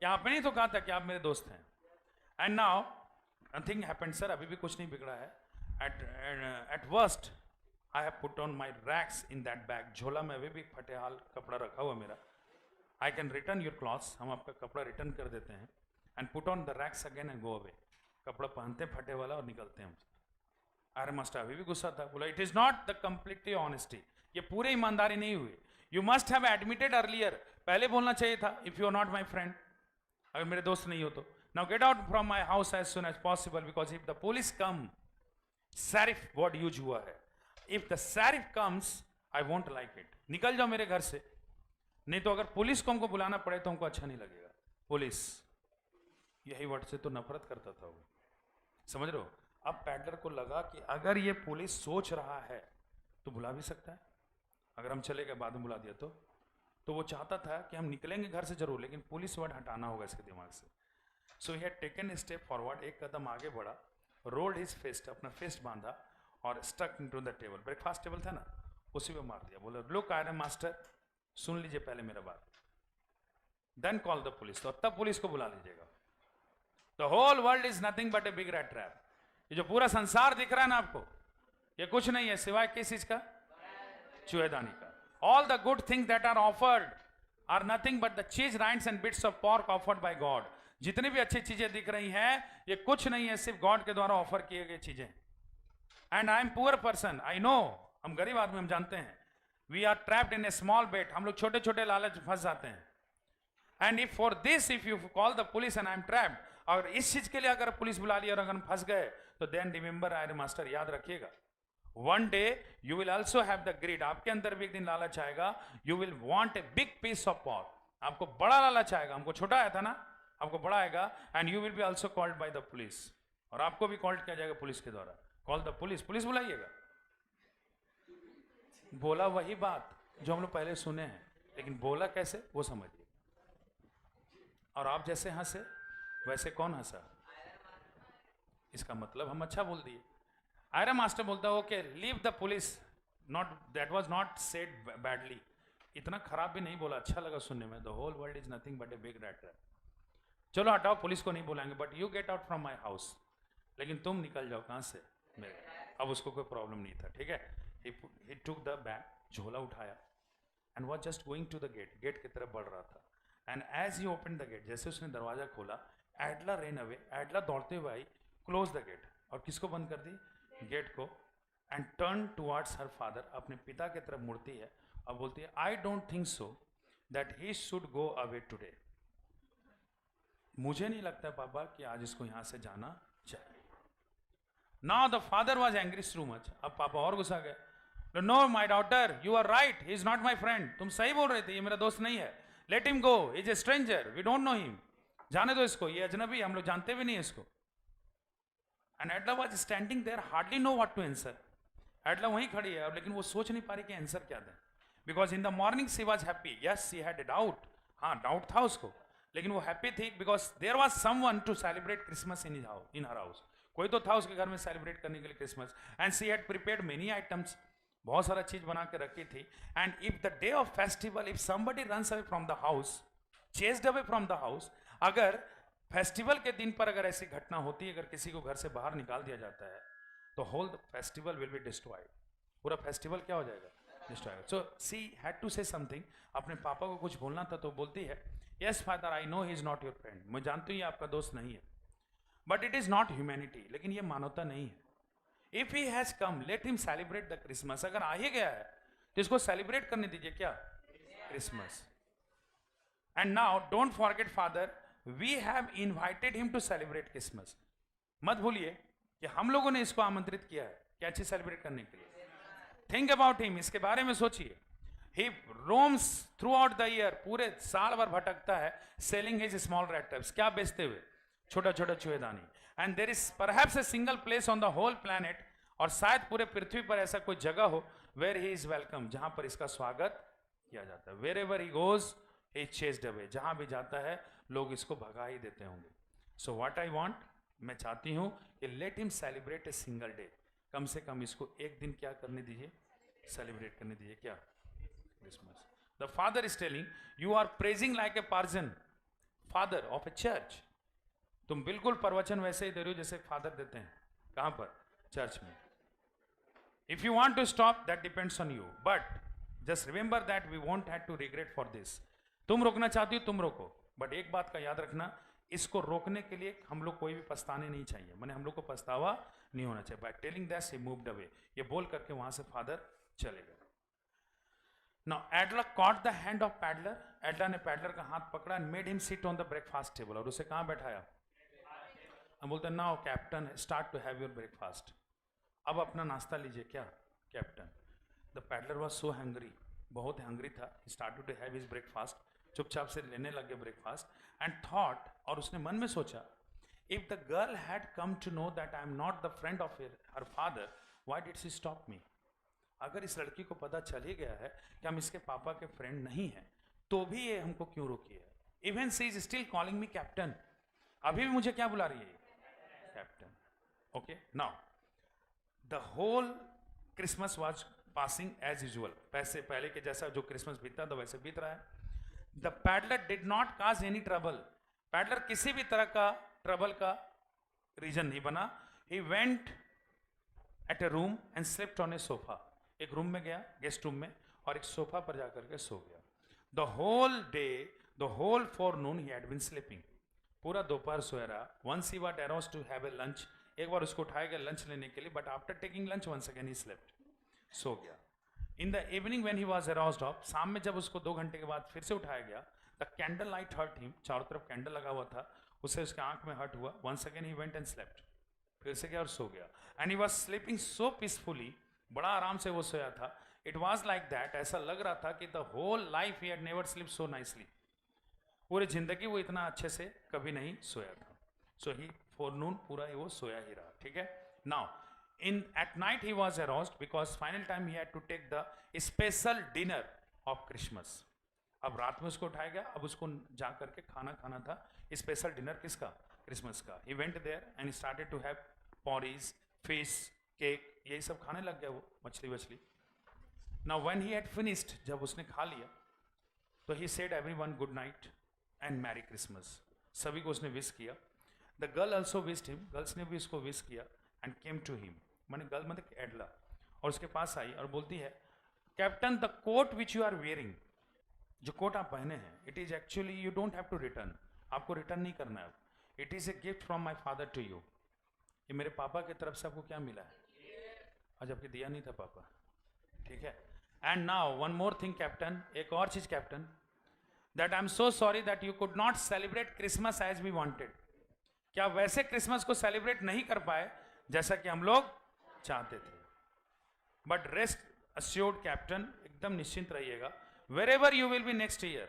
कि आपने ही तो कहा था कि आप मेरे दोस्त हैं। And now nothing happened sir, अभी भी कुछ नहीं बिगड़ा है। At worst I have put on my racks in that bag, झोला में अभी भी फटेहाल कपड़ा रखा हुआ मेरा। I can return your clothes, हम आपका कपड़ा रिटर्न कर देते हैं। And put on the racks again and go away, कपड़ा पहनते फटे वाला और निकलते हैं। आयरन मास्टर अभी भी गुस्सा था, बोला it is not the completely honesty, ये पूरे ईमानदारी नहीं हुई। You must have admitted earlier, पहले बोलना चाहिए था, if you are not my friend, अगर मेरे दोस्त नहीं हो तो। Now get out from my house as soon as possible, because if the police come, sheriff word use हुआ है, if the sheriff comes I won't like it, निकल जाओ मेरे घर से, नहीं तो अगर पुलिस को हमको बुलाना पड़े तो हमको अच्छा नहीं लगेगा। पुलिस, यही वर्ड से तो नफरत करता था वो, समझ रहे हो? अब पैडलर को लगा कि अगर ये पुलिस सोच रहा है तो बुला भी सकता है, अगर हम चले गए बाद में बुला दिया तो वो चाहता था कि हम निकलेंगे घर से जरूर, लेकिन पुलिस वर्ड हटाना होगा इसके दिमाग से। So he had taken a step forward, एक कदम आगे बढ़ा, रोल्ड हिज फिस्ट, अपना फिस्ट बांधा और stuck into the table, breakfast table था ना, उसी पे मार दिया। बोला लुक आयरन मास्टर, सुन लीजिए पहले मेरा बात, देन कॉल द पुलिस, तो तब पुलिस को बुला लीजिएगा। The whole world is nothing but a big rat trap, ये जो पूरा संसार दिख रहा है ना आपको, ये कुछ नहीं है सिवाय किस चीज का? चूहेदानी का। All the good things that are offered are nothing but the cheese rinds and bits of pork offered by god, जितनी भी अच्छी चीजें दिख रही हैं ये कुछ नहीं है, सिर्फ गॉड के द्वारा ऑफर किए गए चीजें। And I am poor person, I know, हम गरीब आदमी, हम जानते हैं। We are trapped in a small bait, हम लोग छोटे छोटे लालच फंस जाते हैं। And if for this if you call the police and I am trapped, और इस चीज के लिए अगर पुलिस बुला लिया और अगर हम फंस गए तो देन रिमेंबर आयरन मास्टर, याद रखिएगा, one day you will also have the greed, आपके अंदर भी एक दिन लालच आएगा, you will want a big piece of pork, आपको बड़ा लालच आएगा, हमको छोटा आया था ना, आपको बड़ा आएगा। And you will be also called by the police, और आपको भी कॉल्ड किया जाएगा पुलिस के द्वारा। कॉल द पुलिस, पुलिस बुलाइएगा। बोला वही बात जो हम लोग पहले सुने हैं, लेकिन बोला कैसे वो समझिए। और आप जैसे हंसे वैसे कौन हंसा, इसका मतलब हम अच्छा बोल दिए। आयरन मास्टर बोलता okay leave the police, not that was not said badly, इतना खराब भी नहीं बोला, अच्छा लगा सुनने में। The whole world is nothing but a big rat trap, चलो हटाओ पुलिस को नहीं बुलाएंगे, but you get out from my house, लेकिन तुम निकल जाओ कहाँ से मेरे। अब उसको कोई प्रॉब्लम नहीं था, ठीक है। he took the bag, झोला उठाया, and was just going to the gate, gate की तरफ बढ़ रहा था। and as he opened the gate, जैसे उसने दरवाजा खोला, एडला ran away, एडला दौड़ते हुए आई, close the gate, और किसको बंद कर दी? गेट को। and turned towards her father, अपने पिता की तरफ मुड़ती है और बोलती है I don't think so that he should go away today, मुझे नहीं लगता पापा कि आज इसको यहां से जाना चाहिए। Now the father was angry so much, अब पापा और गुस्सा गए, no my daughter, you are right, he is not my friend. तुम सही बोल रहे थे, ये मेरा दोस्त नहीं है. Let him go, is a stranger, we don't know him. जाने दो इसको, ये अजनबी, हम लोग जानते भी नहीं इसको. And Edla was standing there, hardly know what to answer. Edla वहीं खड़ी है, लेकिन वो सोच नहीं पा रही कि आंसर क्या दें. Because in the morning she was happy. Yes, she had a doubt. हाँ, डाउट था उसको, लेकिन वो हैप्पी थी because there was someone to celebrate Christmas in her house. कोई तो था उसके घर में सेलिब्रेट करने के लिए Christmas. And she had prepared many items, बहुत सारा चीज बना के रखी थी. And if the day of festival, if somebody runs away from the house, chased away from the house, अगर फेस्टिवल के दिन पर अगर ऐसी घटना होती है, अगर किसी को घर से बाहर निकाल दिया जाता है, तो whole festival will be destroyed. पूरा फेस्टिवल क्या हो जाएगा? Destroyed. So she had to say something. अपने पापा को कुछ बोलना था, तो बोलती है, yes father, I know he is not your friend. मैं जानती हूँ ये आपका दोस्त नहीं है, but it is not humanity. लेकिन ये मानवता नहीं है. If he has come, let him celebrate the Christmas. अगर आ ही गया है तो इसको सेलिब्रेट करने दीजिए. क्या? Christmas. And now don't forget father, we have invited him to celebrate Christmas. मत भूलिए कि हम लोगों ने इसको आमंत्रित किया है क्या चीज सेलिब्रेट करने के लिए. थिंक अबाउट हिम, इसके बारे में सोचिए. He roams throughout the year, पूरे साल भर भटकता है, सेलिंग हिज स्मॉल रेटर्स. क्या बेचते हुए? छोटा छोटा चूहेदानी. And there is perhaps a single place on the whole planet, और शायद पूरे पृथ्वी पर ऐसा कोई जगह हो वेयर ही इज वेलकम, जहां पर इसका स्वागत किया जाता है. Wherever he goes he is chased away. जहां भी जाता है लोग इसको भगा ही देते होंगे. सो व्हाट आई वांट, मैं चाहती हूं कि let him celebrate a single day. कम से कम इसको एक दिन क्या करने दीजिए? सेलिब्रेट करने दीजिए. क्या? Christmas. The father is telling, you are praising like a parson father of a church. तुम बिल्कुल प्रवचन वैसे ही दे रहे हो जैसे फादर देते हैं. कहां पर? चर्च में. If you want to stop, that depends on you, but just remember that we won't have to regret for this. तुम रोकना चाहती हो, तुम रोको, बट एक बात का याद रखना, इसको रोकने के लिए हम लोग कोई भी पछताने नहीं चाहिए. मैंने हम लोग को पछतावा नहीं होना चाहिए. By telling that he moved away, ये बोल करके वहां से फादर चले गए. Now Edla caught the hand of peddler. Edla ने पैडलर का हाथ पकड़ा and made him sit on the breakfast table, और उसे कहां बैठाया? हम बोलते हैं, now captain start to have your breakfast. अब अपना नाश्ता लीजिए. क्या? Captain. The peddler was so hungry, बहुत हैंग्री था. He started to have his breakfast. चुपचाप से लेने लगे ब्रेकफास्ट. एंड थॉट, और उसने मन में सोचा, if the girl had come to know that I am not the friend of her father, why did she stop me. अगर इस लड़की को पता चल ही गया है कि हम इसके पापा के फ्रेंड नहीं हैं, तो भी ये हमको क्यों रोकी है? Even she is still calling me captain. अभी भी मुझे क्या बुला रही है? Captain. Okay, now the whole Christmas was passing as usual. पहले के जैसा जो क्रिसमस बीतता था वैसे बीत रहा है. The peddler did not cause any trouble. Peddler किसी भी तरह का ट्रबल का रीजन नहीं बना. He went eight A room and slipped on A sofa. एक रूम में गया, गेस्ट रूम में, और एक सोफा पर जाकर के सो गया. The whole day, the whole forenoon he had been sleeping. पूरा दोपहर सोया रहा. Once he was aroused to have a lunch, एक बार उसको उठाया गया लंच लेने के लिए, but after taking lunch once again he slept, सो गया. In the evening when he was aroused off, शाम में जब उसको 2 घंटे के बाद फिर से उठाया गया, the candle light hurt him. चारों तरफ कैंडल लगा हुआ था, उससे उसके आंख में हर्ट हुआ. Once again he went and slept, फिर से गया और सो गया. And he was sleeping so peacefully, बड़ा आराम से वो सोया था. इट वाज लाइक दैट, ऐसा लग रहा था कि the whole life he had never sleeped so nicely. पूरी जिंदगी वो इतना अच्छे से कभी नहीं सोया था. सो ही फॉरनून पूरा वो सोया ही रहा. ठीक है. Now at night he was aroused because final time he had to take the special dinner of Christmas. अब रात में उसको उठाया गया, अब उसको जा करके खाना था. स्पेशल डिनर किसका? क्रिसमस का. he went there and he started to have porridge, fish, cake, यही सब खाने लग गया वो, मछली. now when he had finished, जब उसने खा लिया, तो he said everyone good night and merry Christmas. सभी को उसने विश किया. the girl also wished him, girls ने भी उसको विश किया. and came to him, मैंने गर्ल मतलब एडला, और उसके पास आई और बोलती है, captain the coat which you are wearing, जो कोट आप पहने हैं, it is actually you don't have to return, आपको रिटर्न नहीं करना है. It is a gift from my father to you. ये मेरे पापा की तरफ से आपको क्या मिला है? आज आपके दिया नहीं था पापा. ठीक है. And now one more thing captain, एक और चीज captain, that I am so sorry that you could not celebrate Christmas as we wanted. क्या वैसे क्रिसमस को सेलिब्रेट नहीं कर पाए जैसा कि हम लोग चाहते थे. बट assured captain, एकदम निश्चिंत रहिएगा. Wherever you will be next year,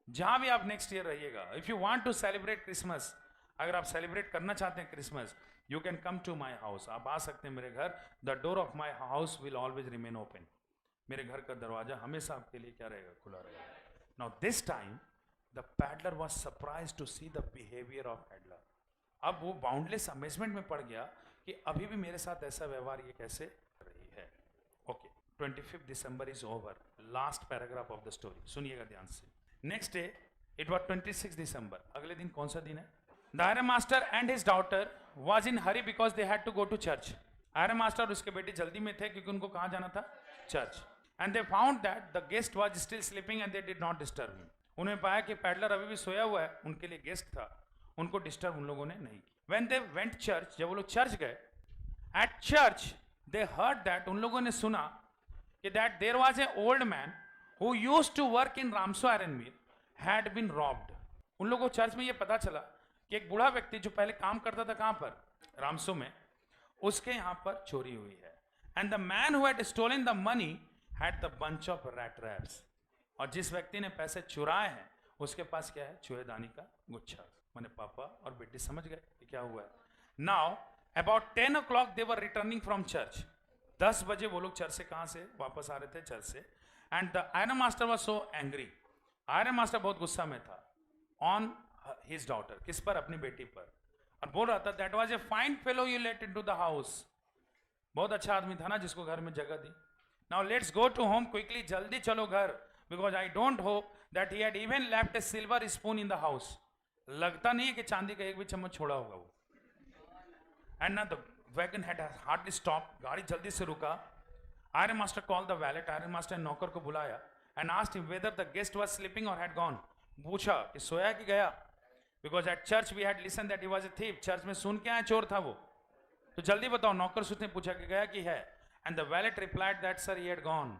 जहां भी आप next year रहिएगा, if you want to celebrate Christmas, अगर आप celebrate करना चाहते हैं Christmas, you can come to my house. आप आ सकते हैं मेरे घर. The door of my house will always remain open. मेरे घर का दरवाजा हमेशा आपके लिए क्या रहेगा? खुला रहेगा. Now this time, the paddler was surprised to see the behavior of Adler. अब वो boundless amazement में पड़ गया कि अभी भी मेरे साथ ऐसा व्यवहार ये कैसे कर रही है. Okay, 25th December is over. Last paragraph of the story. सुनिएगा ध्यान से. Next day, it was 26th December. अगले दिन कौन सा दिन है? The iron master and his daughter was in hurry because they had to go to church. iron master और उसके बेटे जल्दी में थे क्योंकि उनको कहाँ जाना था? Church. And they found that the guest was still sleeping and they did not disturb him. उन्हें पाया कि पैडलर अभी भी सोया हुआ है, उनके लिए गेस्ट था, उनको डिस्टर्ब उन लोगों ने नहीं किया. When they went church, जब वो लोग चर्च गए, at church they heard that, उन लोगों ने सुना कि that there was an old man who used to work in Ramso iron mill had been robbed. उन लोगों को चर्च में ये पता चला कि एक बूढ़ा व्यक्ति जो पहले काम करता था कहाँ पर? रामसो में, उसके यहाँ पर चोरी हुई है. And the man who had stolen the money had the bunch of rat traps. और जिस व्यक्ति ने पैसे चुराए हैं उसके पास क्या है? चूहेदानी का गुच्छा. मैंने पापा और बेटी समझ गए कि क्या हुआ है. Now about 10 o'clock they were returning from church. 10 बजे वो लोग चर्च से कहाँ से वापस आ रहे थे? चर्च से. And the iron master was so angry. iron master बहुत गुस्सा में था on his daughter. किस पर? अपनी बेटी पर. और बोल रहा था that was a fine fellow you let into the house. बहुत अच्छा आदमी था ना जिसको घर में जगह दी. Now let's go to home quickly. जल्दी चलो घर. Because I don't hope that he had even left a silver spoon in the house. लगता नहीं है कि चांदी का एक भी चम्मच छोड़ा होगा वो. And now the wagon had hardly stopped. गाड़ी जल्दी से रुका. Iron master called the valet. Iron master ने नौकर को बुलाया and asked him whether the guest was sleeping or had gone. पूछा कि सोया कि गया. Because at church we had listened that he was a thief. Church में सुन के आया चोर था वो. तो जल्दी बताओ. नौकर से उसने पूछा कि गया कि है. And the valet replied that sir he had gone.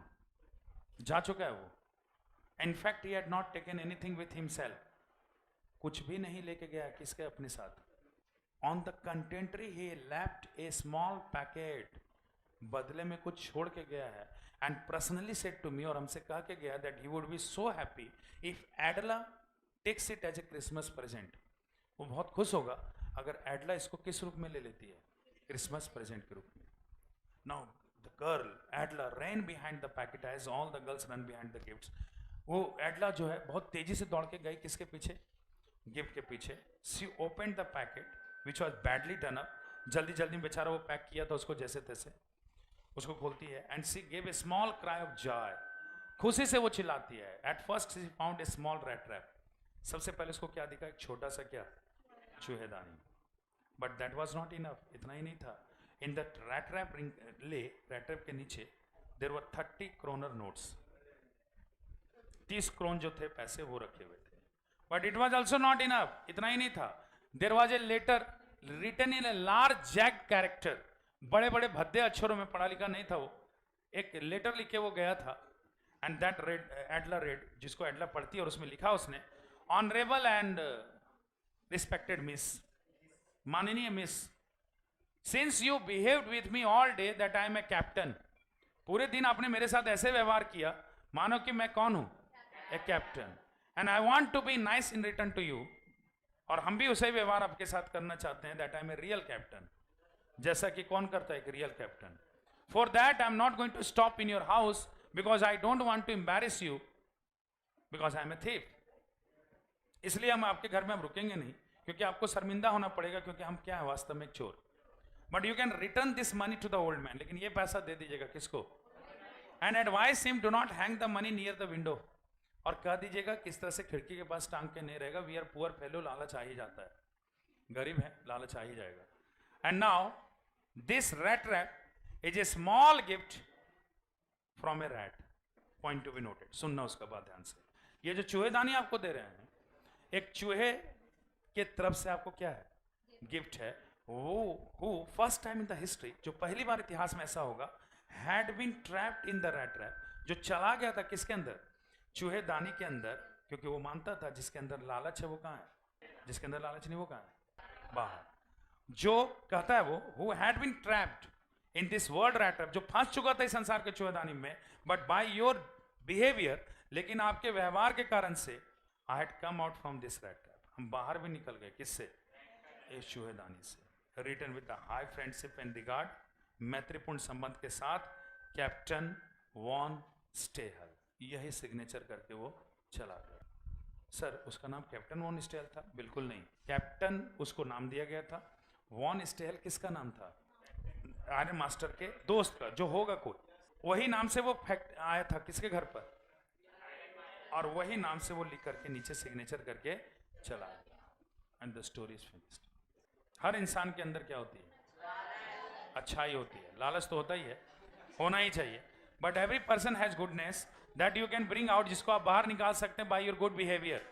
जा चुका है वो. In fact he had not taken anything with himself. कुछ भी नहीं लेके गया. किसके? अपने साथ. On the contrary he left a small packet. बदले में कुछ छोड़ के गया है. And personally said to me, और हमसे कहा के गया that he would be so happy if Adela takes it as a Christmas present. वो बहुत खुश होगा अगर एडला इसको किस रूप में ले लेती है? क्रिसमस प्रेजेंट के रूप में. Now the girl Adla ran behind the packet as all the girls run behind the gifts. वो एडला जो है बहुत तेजी से दौड़ के गई किसके पीछे? गिफ्ट के पीछे. She opened the packet which was badly done up. जल्दी जल्दी बेचारा वो पैक किया था उसको जैसे तैसे. उसको खोलती है and she gave a small cry of joy. खुशी से वो चिल्लाती है. At first she found a small rat trap. सबसे पहले उसको क्या दिखा? एक छोटा सा क्या? चूहेदानी. But that was not enough. इतना ही नहीं था. In that rat trap rat trap के नीचे there were 30 kroner notes. 30 crown जो थे पैसे वो रखे हुए थे. But it was also not enough. इतना ही नहीं था. There was a letter written in a large jagged character. बड़े बड़े भद्दे अक्षरों में, पढ़ा लिखा नहीं था वो. एक लेटर लिखे वो गया था. And that read, Adler read, जिसको एडला पढ़ती है और उसमें लिखा उसने, Honorable and respected Miss, माननीय miss, since you behaved with me all day that I am a captain. पूरे दिन आपने मेरे साथ ऐसे व्यवहार किया मानो कि मैं कौन हूं? एक captain. And I want to be nice in return to you. और हम भी उसे व्यवहार आपके साथ करना चाहते हैं. That I am a real captain. जैसा कि कौन करता है? एक real captain. For that I am not going to stop in your house because I don't want to embarrass you because I am a thief. इसलिए हम आपके घर में हम रुकेंगे नहीं क्योंकि आपको शर्मिंदा होना पड़ेगा क्योंकि हम क्या है? वास्तव में चोर. But you can return this money to the old man. लेकिन ये पैसा दे दीजिएगा किसको? And advise him do not hang the money near the window. और कह दीजिएगा किस तरह से खिड़की के पास टांग के नहीं रहेगा. We are poor fellow. लालच आ ही जाता है. गरीब है, लालच आ ही जाएगा. And now this rat trap is a small gift from a rat. Point to be noted. सुनना उसका बात ध्यान से. ये जो चूहेदानी आपको दे रहे हैं, एक चूहे के तरफ से आपको क्या है? गिफ्ट है. who first time in the history, जो पहली बार इतिहास में ऐसा होगा, had been trapped in the rat trap, जो चला गया था किसके अंदर? चूहेदानी के अंदर. क्योंकि वो मानता था जिसके अंदर लालच है वो कहाँ है? जिसके अंदर लालच नहीं वो कहाँ है? बाहर. जो कहता है वो who had been trapped, in this world rat trap, जो फंस चुका था इस संसार के चूहेदानी में, बट बाय योर बिहेवियर, लेकिन आपके व्यवहार के कारण से I had come out from this rat trap, हम बाहर भी निकल गए। किससे? इस चूहेदानी से। Written with the high friendship and regard, मैत्रीपूर्ण संबंध के साथ, कैप्टन वॉन स्टेहल। यही सिग्नेचर करके वो चला गया। सर उसका नाम कैप्टन वॉन स्टेहल था? बिल्कुल नहीं, कैप्टन उसको नाम दिया गया था। वॉन स्टेहल किसका नाम था? आर्यन मास्टर के दोस्त का, जो होगा कोई, वही नाम से वो फैक्ट आया था किसके घर पर, और वही नाम से वो लिख करके नीचे सिग्नेचर करके चला गया। And the story is finished. हर इंसान के अंदर क्या होती है? अच्छाई होती है। लालच तो होता ही है, होना ही चाहिए, but every person has goodness that you can bring out, जिसको आप बाहर निकाल सकते हैं बाय योर गुड बिहेवियर,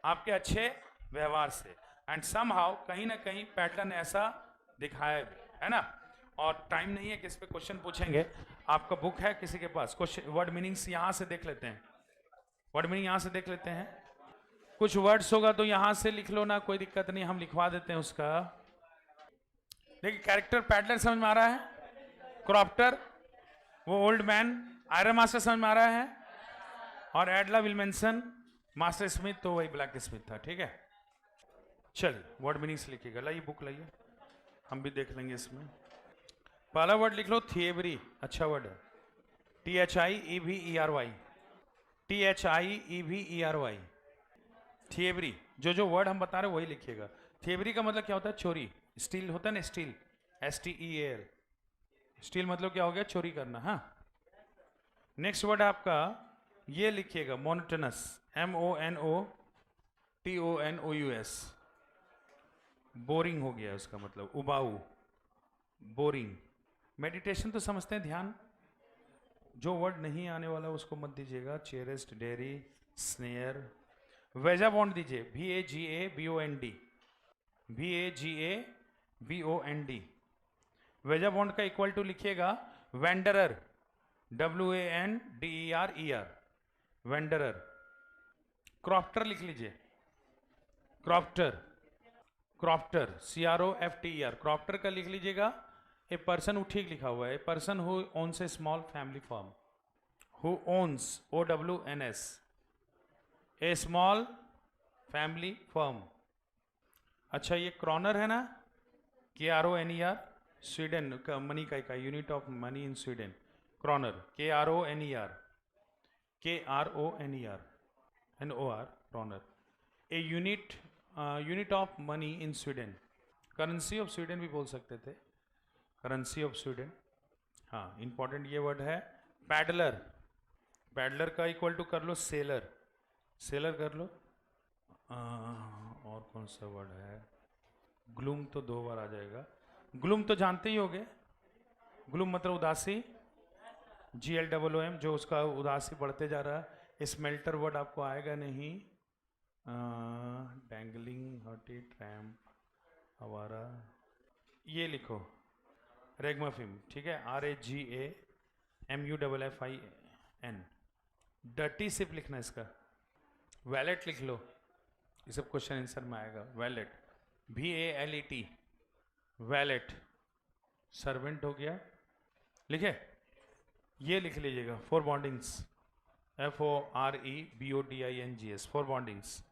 आपके अच्छे व्यवहार से। एंड समहाउ कहीं ना कहीं पैटर्न ऐसा दिखाया है ना। और टाइम नहीं है कि इस पे क्वेश्चन पूछेंगे। आपका बुक है किसी के पास? क्वेश्चन वर्ड मीनिंग्स यहां से देख लेते हैं, वर्ड मीनिंग यहां से देख लेते हैं। कुछ वर्ड्स होगा तो यहां से लिख लो ना, कोई दिक्कत नहीं, हम लिखवा देते हैं उसका। देखिए कैरेक्टर पैडलर समझ में आ रहा है, क्रॉप्टर वो ओल्ड मैन, आयरन मास्टर समझ में आ रहा है, और एडला विल्मेंसन मास्टर स्मिथ तो वही ब्लैक स्मिथ था। ठीक है, चलिए वर्ड मीनिंग्स लिखिएगा। लाइए बुक लाइए, हम भी देख लेंगे इसमें। पहला वर्ड लिख लो थिएवरी, अच्छा वर्ड है, THIEVERY, THIEVERY, थिएवरी। जो वर्ड हम बता रहे हैं वही लिखिएगा। थिएवरी का मतलब क्या होता है? चोरी। स्टील होता है ना, स्टील, STEAL, स्टील मतलब क्या हो गया? चोरी करना। हाँ, नेक्स्ट वर्ड आपका ये लिखिएगा, मोनोटोनस, MONOTONOUS, बोरिंग हो गया उसका मतलब, उबाऊ, बोरिंग। मेडिटेशन तो समझते हैं, ध्यान। जो वर्ड नहीं आने वाला उसको मत दीजिएगा। चेरेस्ट, डेरी, स्नेयर। वेजाबॉन्ड दीजिए, VAGABOND, VAGABOND। वेजाबॉन्ड का इक्वल टू लिखिएगा वेंडरर, WANDERER, वेंडरर। क्रॉफ्टर लिख लीजिए, क्रॉफ्टर, क्रॉफ्टर, CROFTER, क्रॉफ्टर का लिख लीजिएगा। ए पर्सन, वो ठीक लिखा हुआ है, a person who owns A small family firm, who owns, OWNS, A small family firm. अच्छा ये क्रॉनर है ना, KRONER, स्वीडन का मनी का इकाई, unit of money in Sweden, kroner, KRONER, NOR, kroner, a unit of money in Sweden, currency of Sweden भी बोल सकते थे, करेंसी ऑफ स्वीडन। हाँ, इंपॉर्टेंट ये वर्ड है। पैडलर, पैडलर का इक्वल टू कर लो सेलर, सेलर कर लो। और कौन सा वर्ड है? ग्लूम तो 2 बार आ जाएगा। ग्लूम तो जानते ही होगे, ग्लूम मतलब उदासी, GLOOM, जो उसका उदासी बढ़ते जा रहा है। स्मेल्टर वर्ड आपको आएगा नहीं। डैंगलिंग, हर्टी, ट्रैम्प, हवारा, ये लिखो रेगमाफिम। ठीक है, RAGAMUFFIN। डर्टी सिप लिखना इसका। वैलेट लिख लो, ये सब क्वेश्चन आंसर में आएगा। Wallet, VALET, wallet. सर्वेंट हो गया, लिखे? ये लिख लीजिएगा, forebodings, FOREBODINGS, forebodings.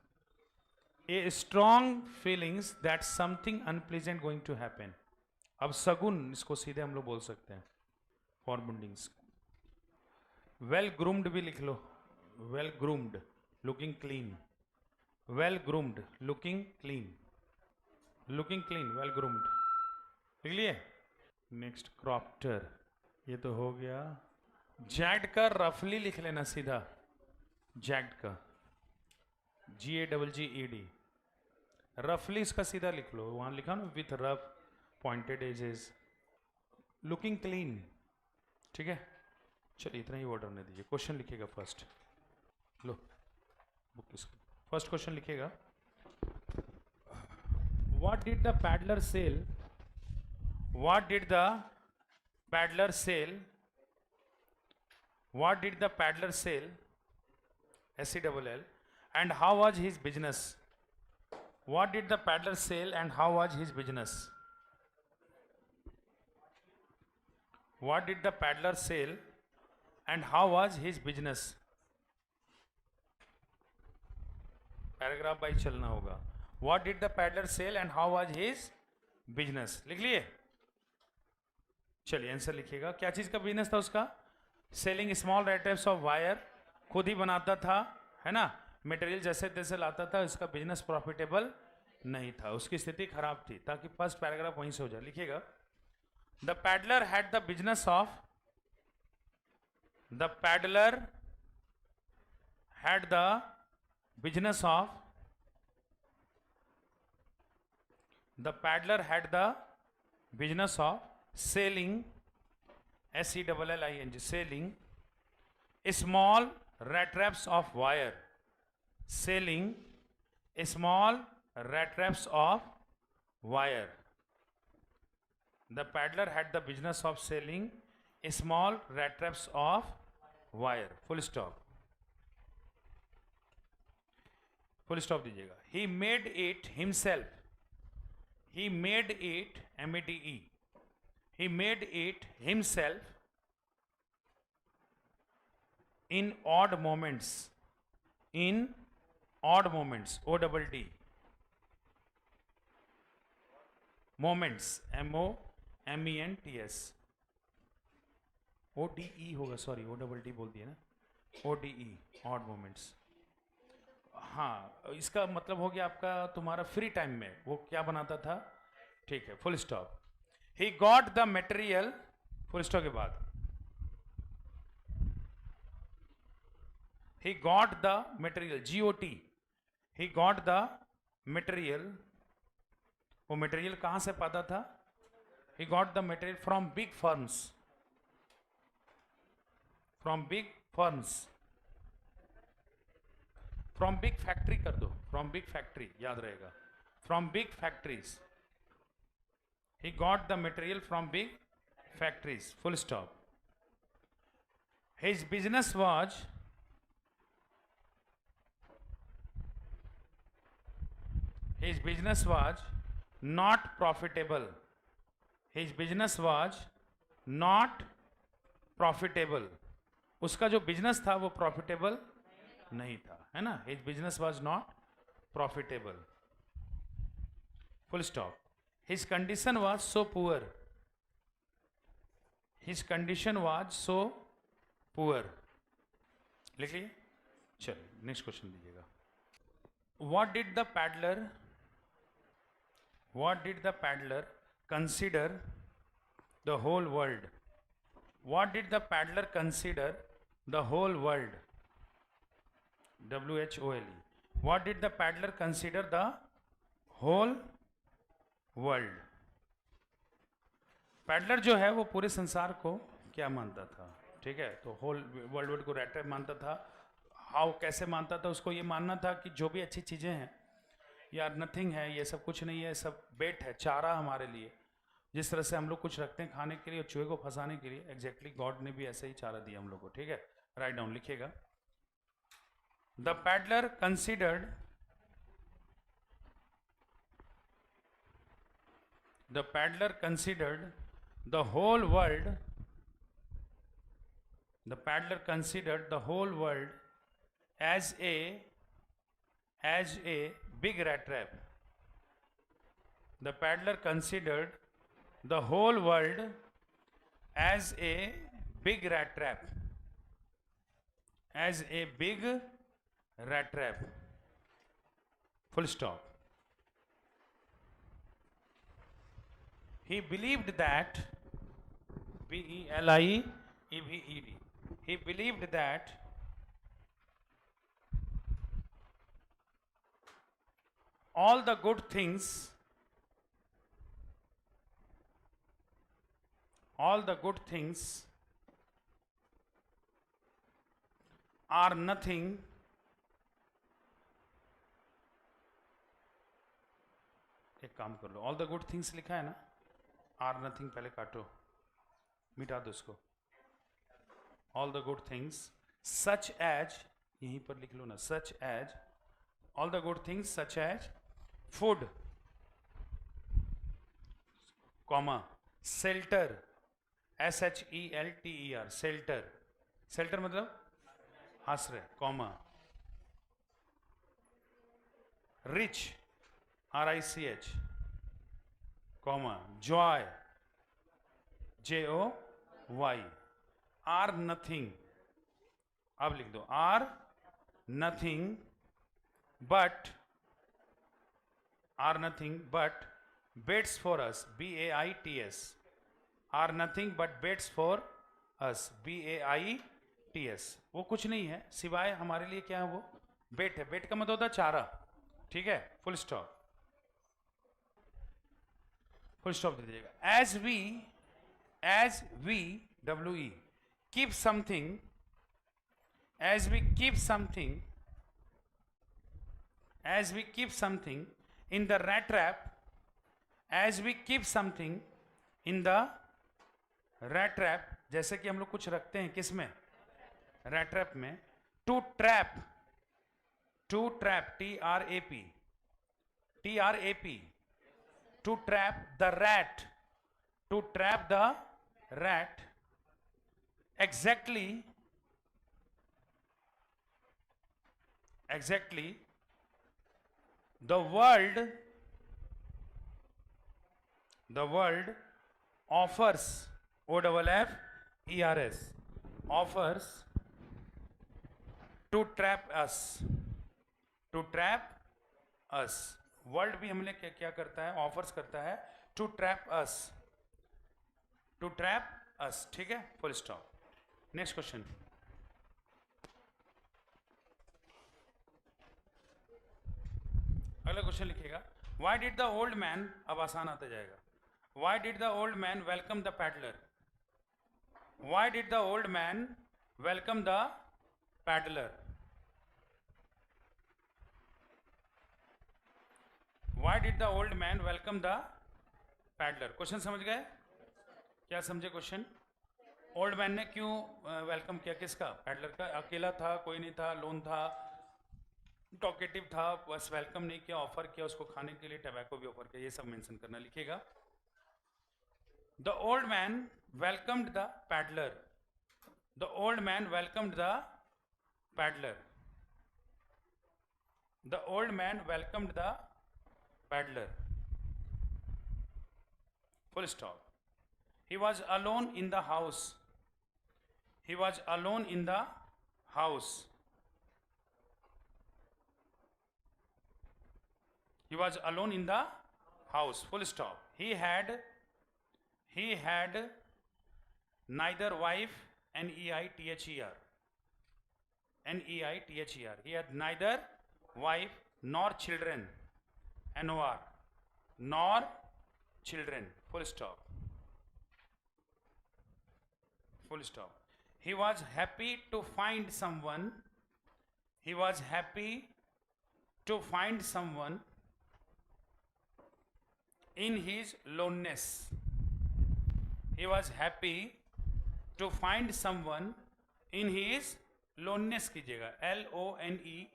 A strong feelings that something unpleasant going to happen. अब सगुन, इसको सीधे हम लोग बोल सकते हैं, फोर बॉन्डिंग्स। वेल ग्रूम्ड भी लिख लो, well groomed, looking clean, well groomed, looking clean, looking clean, well groomed, लिख लिए? नेक्स्ट क्रॉप्टर, ये तो हो गया। जैक्ड का रफली लिख लेना सीधा, जैक्ड का, GAGGED, रफली इसका सीधा लिख लो, वहां लिखा ना with rough pointed edges, looking clean. ठीक है, चलिए इतना ही वर्ड रहने दीजिए। क्वेश्चन लिखिएगा फर्स्ट, लो बुक इसका फर्स्ट क्वेश्चन लिखिएगा। What did the peddler sell, what did the peddler sell, what did the peddler sell, SELL, and how was his business? What did the peddler sell and how was his business? What did the peddler sell and how was his business? Paragraph by चलना होगा. What did the peddler sell and how was his business? लिख लिए. चलिए answer लिखिएगा. क्या चीज का business था उसका? Selling small rattraps of wire. खुद ही बनाता था, है ना, मटेरियल जैसे तैसे लाता था. इसका बिजनेस प्रॉफिटेबल नहीं था, उसकी स्थिति खराब थी. ताकि फर्स्ट पैराग्राफ वहीं से हो जाए. लिखिएगा. The peddler had the business of. The peddler had the business of. The peddler had the business of selling, selling, selling small rat traps of wire. Selling small rat traps of wire. The peddler had the business of selling small rat traps of wire. Full stop. Full stop दीजिएगा. He made it himself. He made it, M-A-D-E. He made it himself in odd moments. In odd moments. O-double-D. Moments. M-O-M-E-N-T-S. O-D-E होगा, sorry O-double-D बोल दिया ना. O-D-E. odd moments. हाँ, इसका मतलब हो गया आपका तुम्हारा फ्री टाइम में वो क्या बनाता था. ठीक है. Full stop. He got the material. Full stop के बाद ही got the material. GOT. He got the material. वो मटेरियल कहां से पाता था? ही got the material from big firms. From big firms. From big factory कर दो. फ्रॉम बिग फैक्ट्री याद रहेगा. From big factories. He got the material from big factories. Full stop. His business was. His business was not profitable. His business was not profitable. उसका जो business था वो profitable नहीं था, है ना. His business was not profitable. Full stop. His condition was so poor. His condition was so poor. लिखिए. चलिए नेक्स्ट क्वेश्चन लीजिएगा. What did the peddler consider the whole world? What did the peddler consider the whole world? WHOLE. What did the peddler consider the whole world? Peddler जो है वो पूरे संसार को क्या मानता था? ठीक है. तो होल वर्ल्ड को रैट ट्रैप मानता था. हाउ कैसे मानता था? उसको ये मानना था कि जो भी अच्छी चीज़ें हैं या नथिंग है, ये सब कुछ नहीं है, सब बेट है, चारा हमारे लिए. जिस तरह से हम लोग कुछ रखते हैं खाने के लिए और चूहे को फंसाने के लिए, एग्जैक्टली गॉड ने भी ऐसे ही चारा दिया हम लोग को. ठीक है. राइट डाउन लिखिएगा. The peddler considered. The peddler considered the whole world. The peddler considered the whole world as a big rat trap. The peddler considered the whole world as a big rat trap. As a big rat trap. Full stop. He believed that. B-E-L-I-E-V-E-D. He believed that all the good things are nothing एक काम कर लो. All the good things लिखा है ना, are nothing पहले काटो, मिटा दो इसको. All the good things such as, यहीं पर लिख लो ना, such as. All the good things such as food, comma, shelter, SHELTER, shelter. Shelter मतलब आश्रय, comma. Rich, RICH, comma. Joy, JOY. Are nothing, अब लिख दो are nothing but, are nothing but baits for us, BAITS. Are nothing but baits for us, BAITS. वो कुछ नहीं है सिवाय हमारे लिए, क्या है वो? बेट है. बेट का मतलब होता है चारा. ठीक है, फुल स्टॉप. फुल स्टॉप दे दीजिएगा. As we WE keep something, as we keep something in the rat trap, as we keep something in the rat trap, जैसे कि हम लोग कुछ रखते हैं किस में? rat trap में. to trap, TRAP, to trap the rat, exactly the world offers, OFFERS, offers to trap us. World भी हमने क्या करता है? ऑफर्स करता है टू ट्रैप अस. ठीक है, फुल स्टॉप. Next question. अगला क्वेश्चन लिखिएगा. Why did the old man, अब आसान आता जाएगा. Why did the old man welcome the peddler? Why did the old man welcome the peddler? Why did the old man welcome the peddler? Question समझ गए? क्या समझे question? Old man ने क्यों वेलकम किया? किसका? पैडलर का. अकेला था, कोई नहीं था, लोन था, टॉकेटिव था, बस वेलकम नहीं किया, ऑफर किया उसको खाने के लिए, टबैको भी ऑफर किया. ये सब मेंशन करना. लिखिएगा. The old man welcomed the peddler. The old man welcomed the peddler. The old man welcomed the peddler. Full stop. He was alone in the house. He was alone in the house. He was alone in the house. Full stop. He had neither wife, NEITHER. NEITHER. He had neither wife nor children, NOR, nor children. Full stop. Full stop. He was happy to find someone. He was happy to find someone in his loneliness. He was happy to find someone in his loneliness. कीजिएगा. LONELINESS.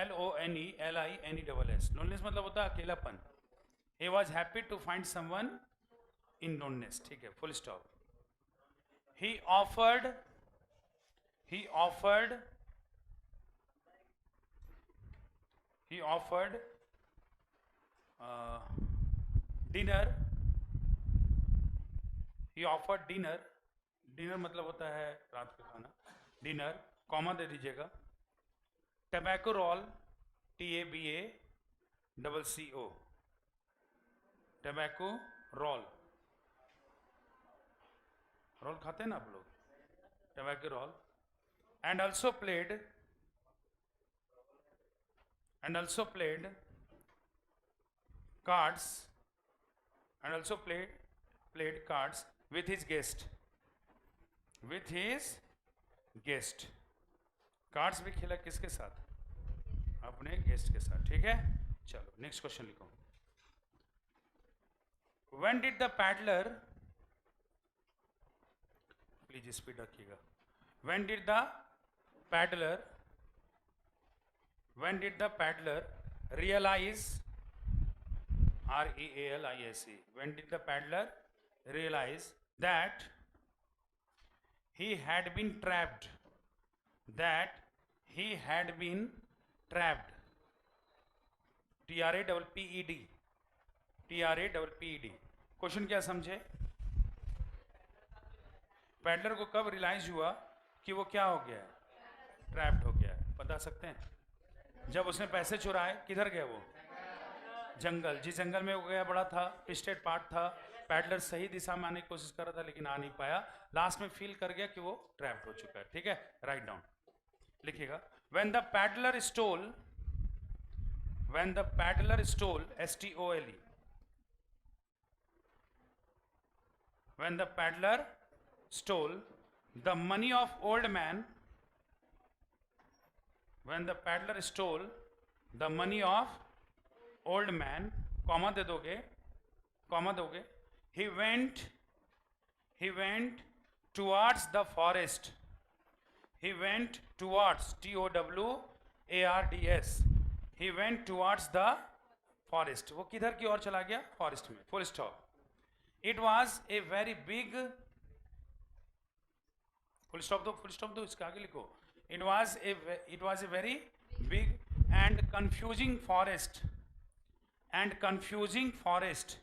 LONELINESS. loneliness मतलब होता है अकेलापन. He was happy to find someone in loneliness. ठीक है, full stop. He offered dinner. He offered dinner. Dinner मतलब होता है रात का खाना. डिनर, कॉमा दे दीजिएगा. Tobacco roll, TABACCO. Tobacco roll. Roll खाते हैं ना आप लोग? Tobacco roll. and also played cards with his guest. Cards भी खेला किसके साथ? अपने गेस्ट के साथ. ठीक है, चलो नेक्स्ट क्वेश्चन लिखो. When did the paddler, please speed रखिएगा. When did the paddler realize R-E-A-L-I-S-E. When did the paddler realize that he had been trapped? That he had been trapped. T-R-A-P-P-E-D. T-R-A-P-P-E-D. Question क्या समझे? Peddler को कब realise हुआ कि वो क्या हो गया है? ट्रैप्ड हो गया है. बता सकते हैं? जब उसने पैसे चुराए. किधर गया वो? जंगल. जिस जंगल में वो गया बड़ा था, ट्विस्टेड पार्ट था. पैडलर सही दिशा में आने की कोशिश कर रहा था लेकिन आ नहीं पाया. लास्ट में फील कर गया कि वो ट्रैप्ड हो चुका है. ठीक है, राइट डाउन लिखिएगा. When the paddler stole, S-T-O-L-E. When the paddler stole the money of old man, when the paddler stole the money of old man, comma दे दोगे, comma दोगे. He went towards the forest. He went towards, T-O-W-A-R-D-S. He went towards the forest. वो किधर की ओर चला गया? Forest में. Full stop. It was a very big, full stop दो, इसके आगे लिखो. It was a very big and confusing forest.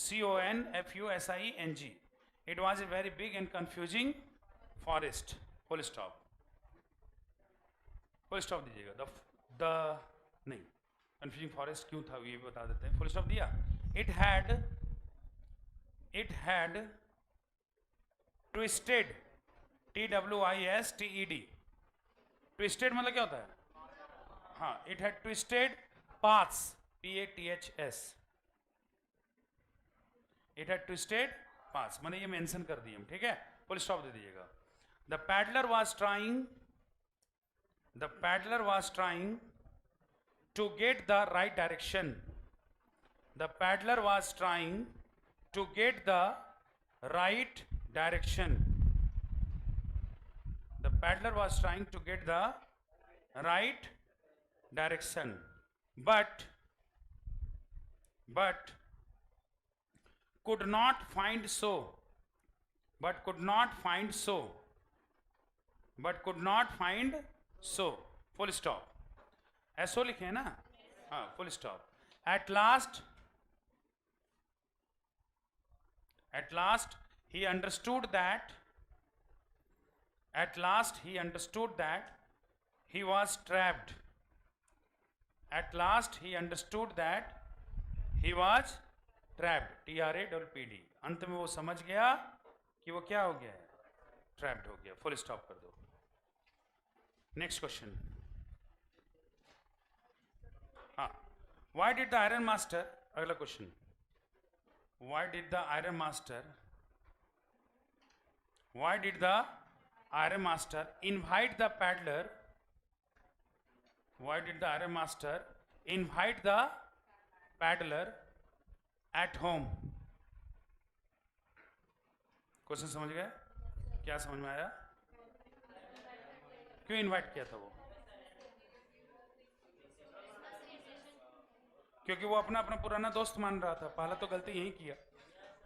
C-O-N-F-U-S-I-E-N-G. It was a very big and confusing forest. Full stop. Full stop दीजिएगा. नहीं, confusing forest क्यों था ये बता देते हैं. फुल स्टॉप दिया. It had twisted, TWISTED. Twisted मतलब क्या होता है? हाँ, it had twisted paths, PATHS. It had twisted paths, मैंने ये मेंशन कर दिए. ठीक है, फुल स्टॉप दे दीजिएगा. The paddler was trying to get the right direction. The paddler was trying to get the right direction. The paddler was trying to get the right direction, but could not find so. Full stop. SO लिखे हैं ना? हाँ, full stop. At last he understood that he was trapped. TRAPPD. अंत में वो समझ गया कि वो क्या हो गया है? ट्रैप्ड हो गया. फुल स्टॉप कर दो. Next question. हाँ, why did the iron master, अगला question. Why did the iron master invite the peddler at home? Question समझ गए? क्या समझ में आया? क्यों इनवाइट किया था वो? क्योंकि वो अपना पुराना दोस्त मान रहा था. पहला तो गलती यही किया.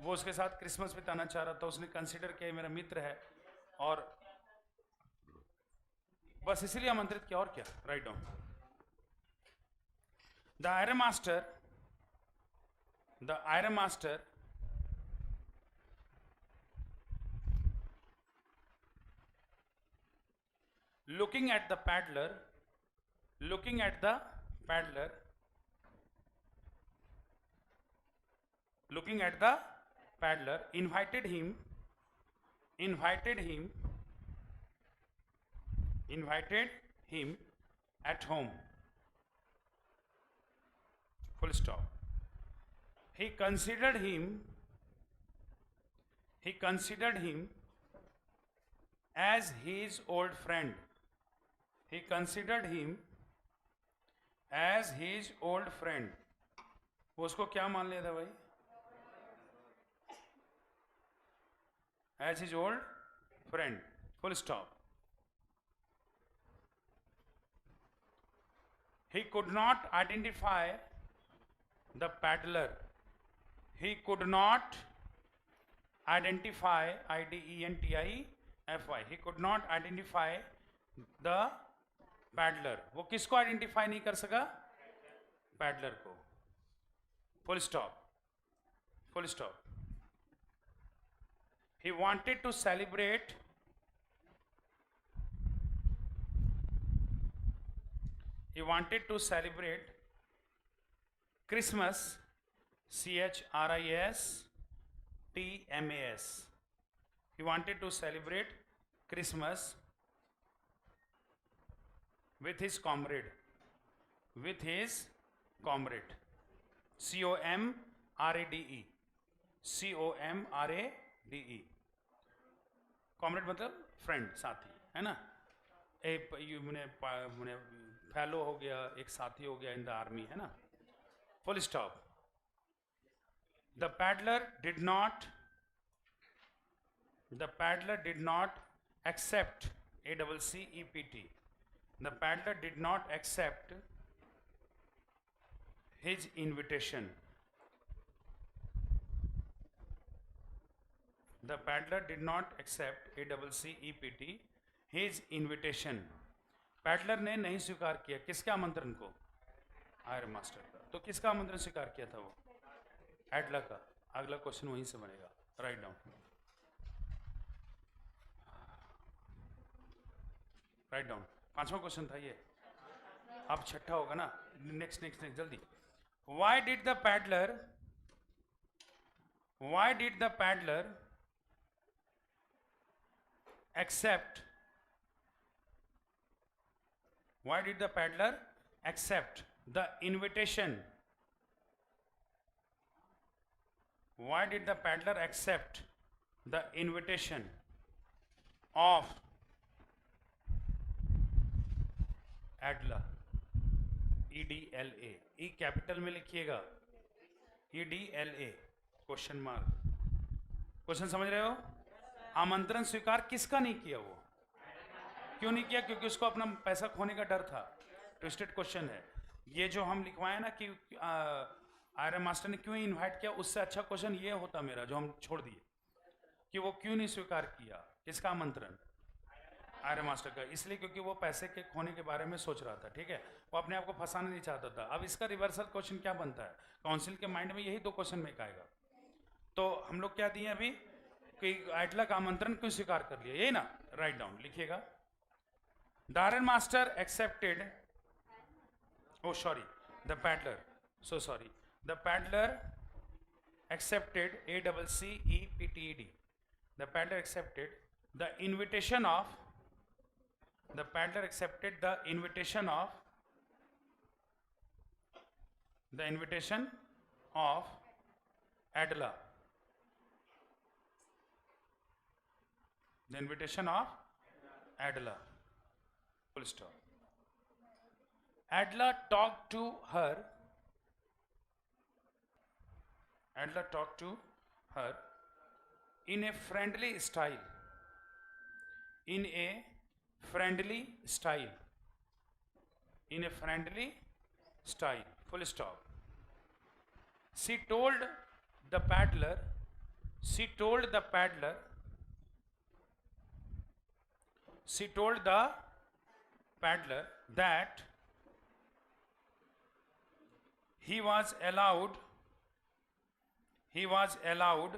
वो उसके साथ क्रिसमस बिताना चाह रहा था. उसने कंसीडर किया मेरा मित्र है और बस इसीलिए आमंत्रित किया. और क्या? Write down. The iron master looking at the paddler invited him at home. Full stop. He considered him as his old friend. वो उसको क्या मान लिया था भाई? As his old friend. Full stop. He could not identify the paddler. he could not identify, IDENTIFY, he could not identify the peddler. वो किसको identify नहीं कर सका? पैडलर को. Full stop. Full stop. He wanted to celebrate Christmas, CHRISTMAS. He wanted to celebrate Christmas with his comrade. COMRADE. Comrade मतलब friend, साथी, है ना. मुने फेलो हो गया, एक साथी हो गया इन द आर्मी, है ना. Full stop. The peddler did not accept, ACCEPT. The paddler did not accept his invitation. The paddler did not accept, ACCEPT, his invitation. Peddler ने नहीं स्वीकार किया किसके आमंत्रण को? आयरन मास्टर का. तो किसका आमंत्रण स्वीकार किया था वो? एडलर का. अगला क्वेश्चन वहीं से बनेगा. Write down. Write down. 5वां क्वेश्चन था ये. अब 6ठा होगा ना. नेक्स्ट जल्दी. Why did the paddler accept the invitation? Why did the paddler accept the invitation of Adler? EDLA. E capital में लिखिएगा. EDLA question mark. क्वेश्चन समझ रहे हो? आमंत्रण स्वीकार किसका नहीं किया वो? क्यों नहीं किया? क्योंकि उसको अपना पैसा खोने का डर था. ट्विस्टेड क्वेश्चन है ये जो हम लिखवाए ना कि आयरन मास्टर ने क्यों इनवाइट किया. उससे अच्छा क्वेश्चन ये होता मेरा जो हम छोड़ दिए कि वो क्यों नहीं स्वीकार किया. किसका आमंत्रण? आयरन मास्टर का. इसलिए क्योंकि वो पैसे के खोने के बारे में सोच रहा था. ठीक है, वो अपने आप को फंसाना नहीं चाहता था. अब इसका रिवर्सल क्वेश्चन क्या बनता है? काउंसिल के माइंड में यही 2 क्वेश्चन में आएगा. तो हम लोग क्या दिए अभी कि एडलर का आमंत्रण क्यों स्वीकार कर लिया, यही ना. राइट डाउन लिखिएगा. The iron master accepted, the peddler accepted, ACCEPTED. The paddler accepted the invitation of Adler. Full stop. Adler talked to her in a friendly style. Full stop. She told the paddler that he was allowed, ALLOWED,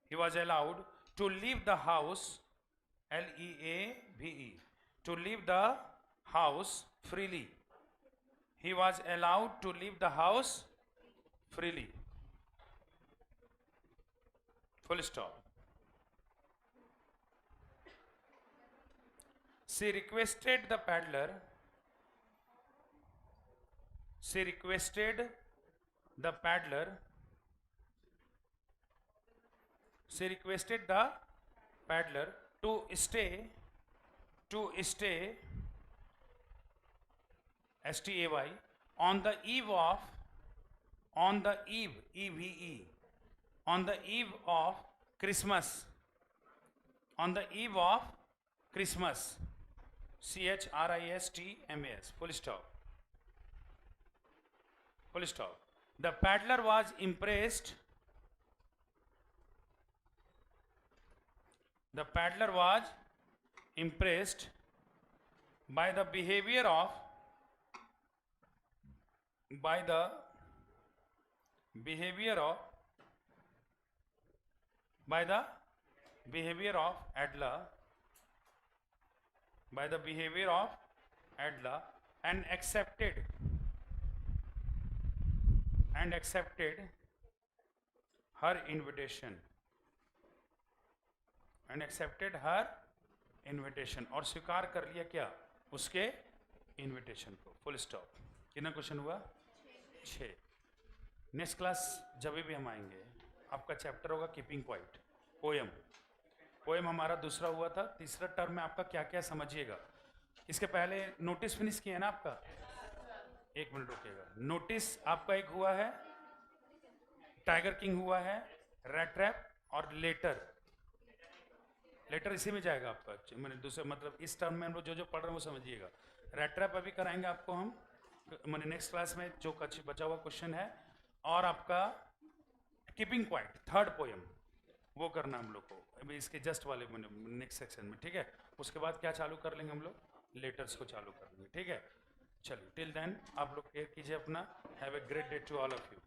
he was allowed to leave the house, LEAVE, to leave the house freely. He was allowed to leave the house freely. Full stop. She requested the paddler to stay STAY on the eve of Christmas, CHRISTMAS. Full stop. The peddler was impressed, the paddler was impressed by the behavior of Adler and accepted her invitation और स्वीकार कर लिया क्या, उसके invitation को। Full stop. कितना question हुआ? 6। Next class जब भी हम आएंगे आपका चैप्टर होगा कीपिंग क्वाइट, पोएम हमारा दूसरा हुआ था। तीसरा टर्म में आपका क्या क्या समझिएगा। इसके पहले नोटिस फिनिश किया है ना आपका? एक मिनट रुकिएगा। नोटिस आपका एक हुआ है, टाइगर किंग हुआ है, रेड ट्रैप और लेटर इसी में जाएगा आपका। मैंने दूसरे मतलब इस टर्म में हम लोग जो पढ़ रहे हैं वो समझिएगा। रेड ट्रैप अभी कराएंगे आपको हम, मैंने नेक्स्ट क्लास में जो बचा हुआ क्वेश्चन है। और आपका कीपिंग क्वाइट थर्ड पोएम वो करना हम लोग को अभी इसके जस्ट वाले नेक्स्ट सेक्शन में, ठीक है। उसके बाद क्या चालू कर लेंगे हम लोग? लेटर्स को चालू कर लेंगे, ठीक है। चलिए टिल देन आप लोग केयर कीजिए अपना। Have a great day to all of you.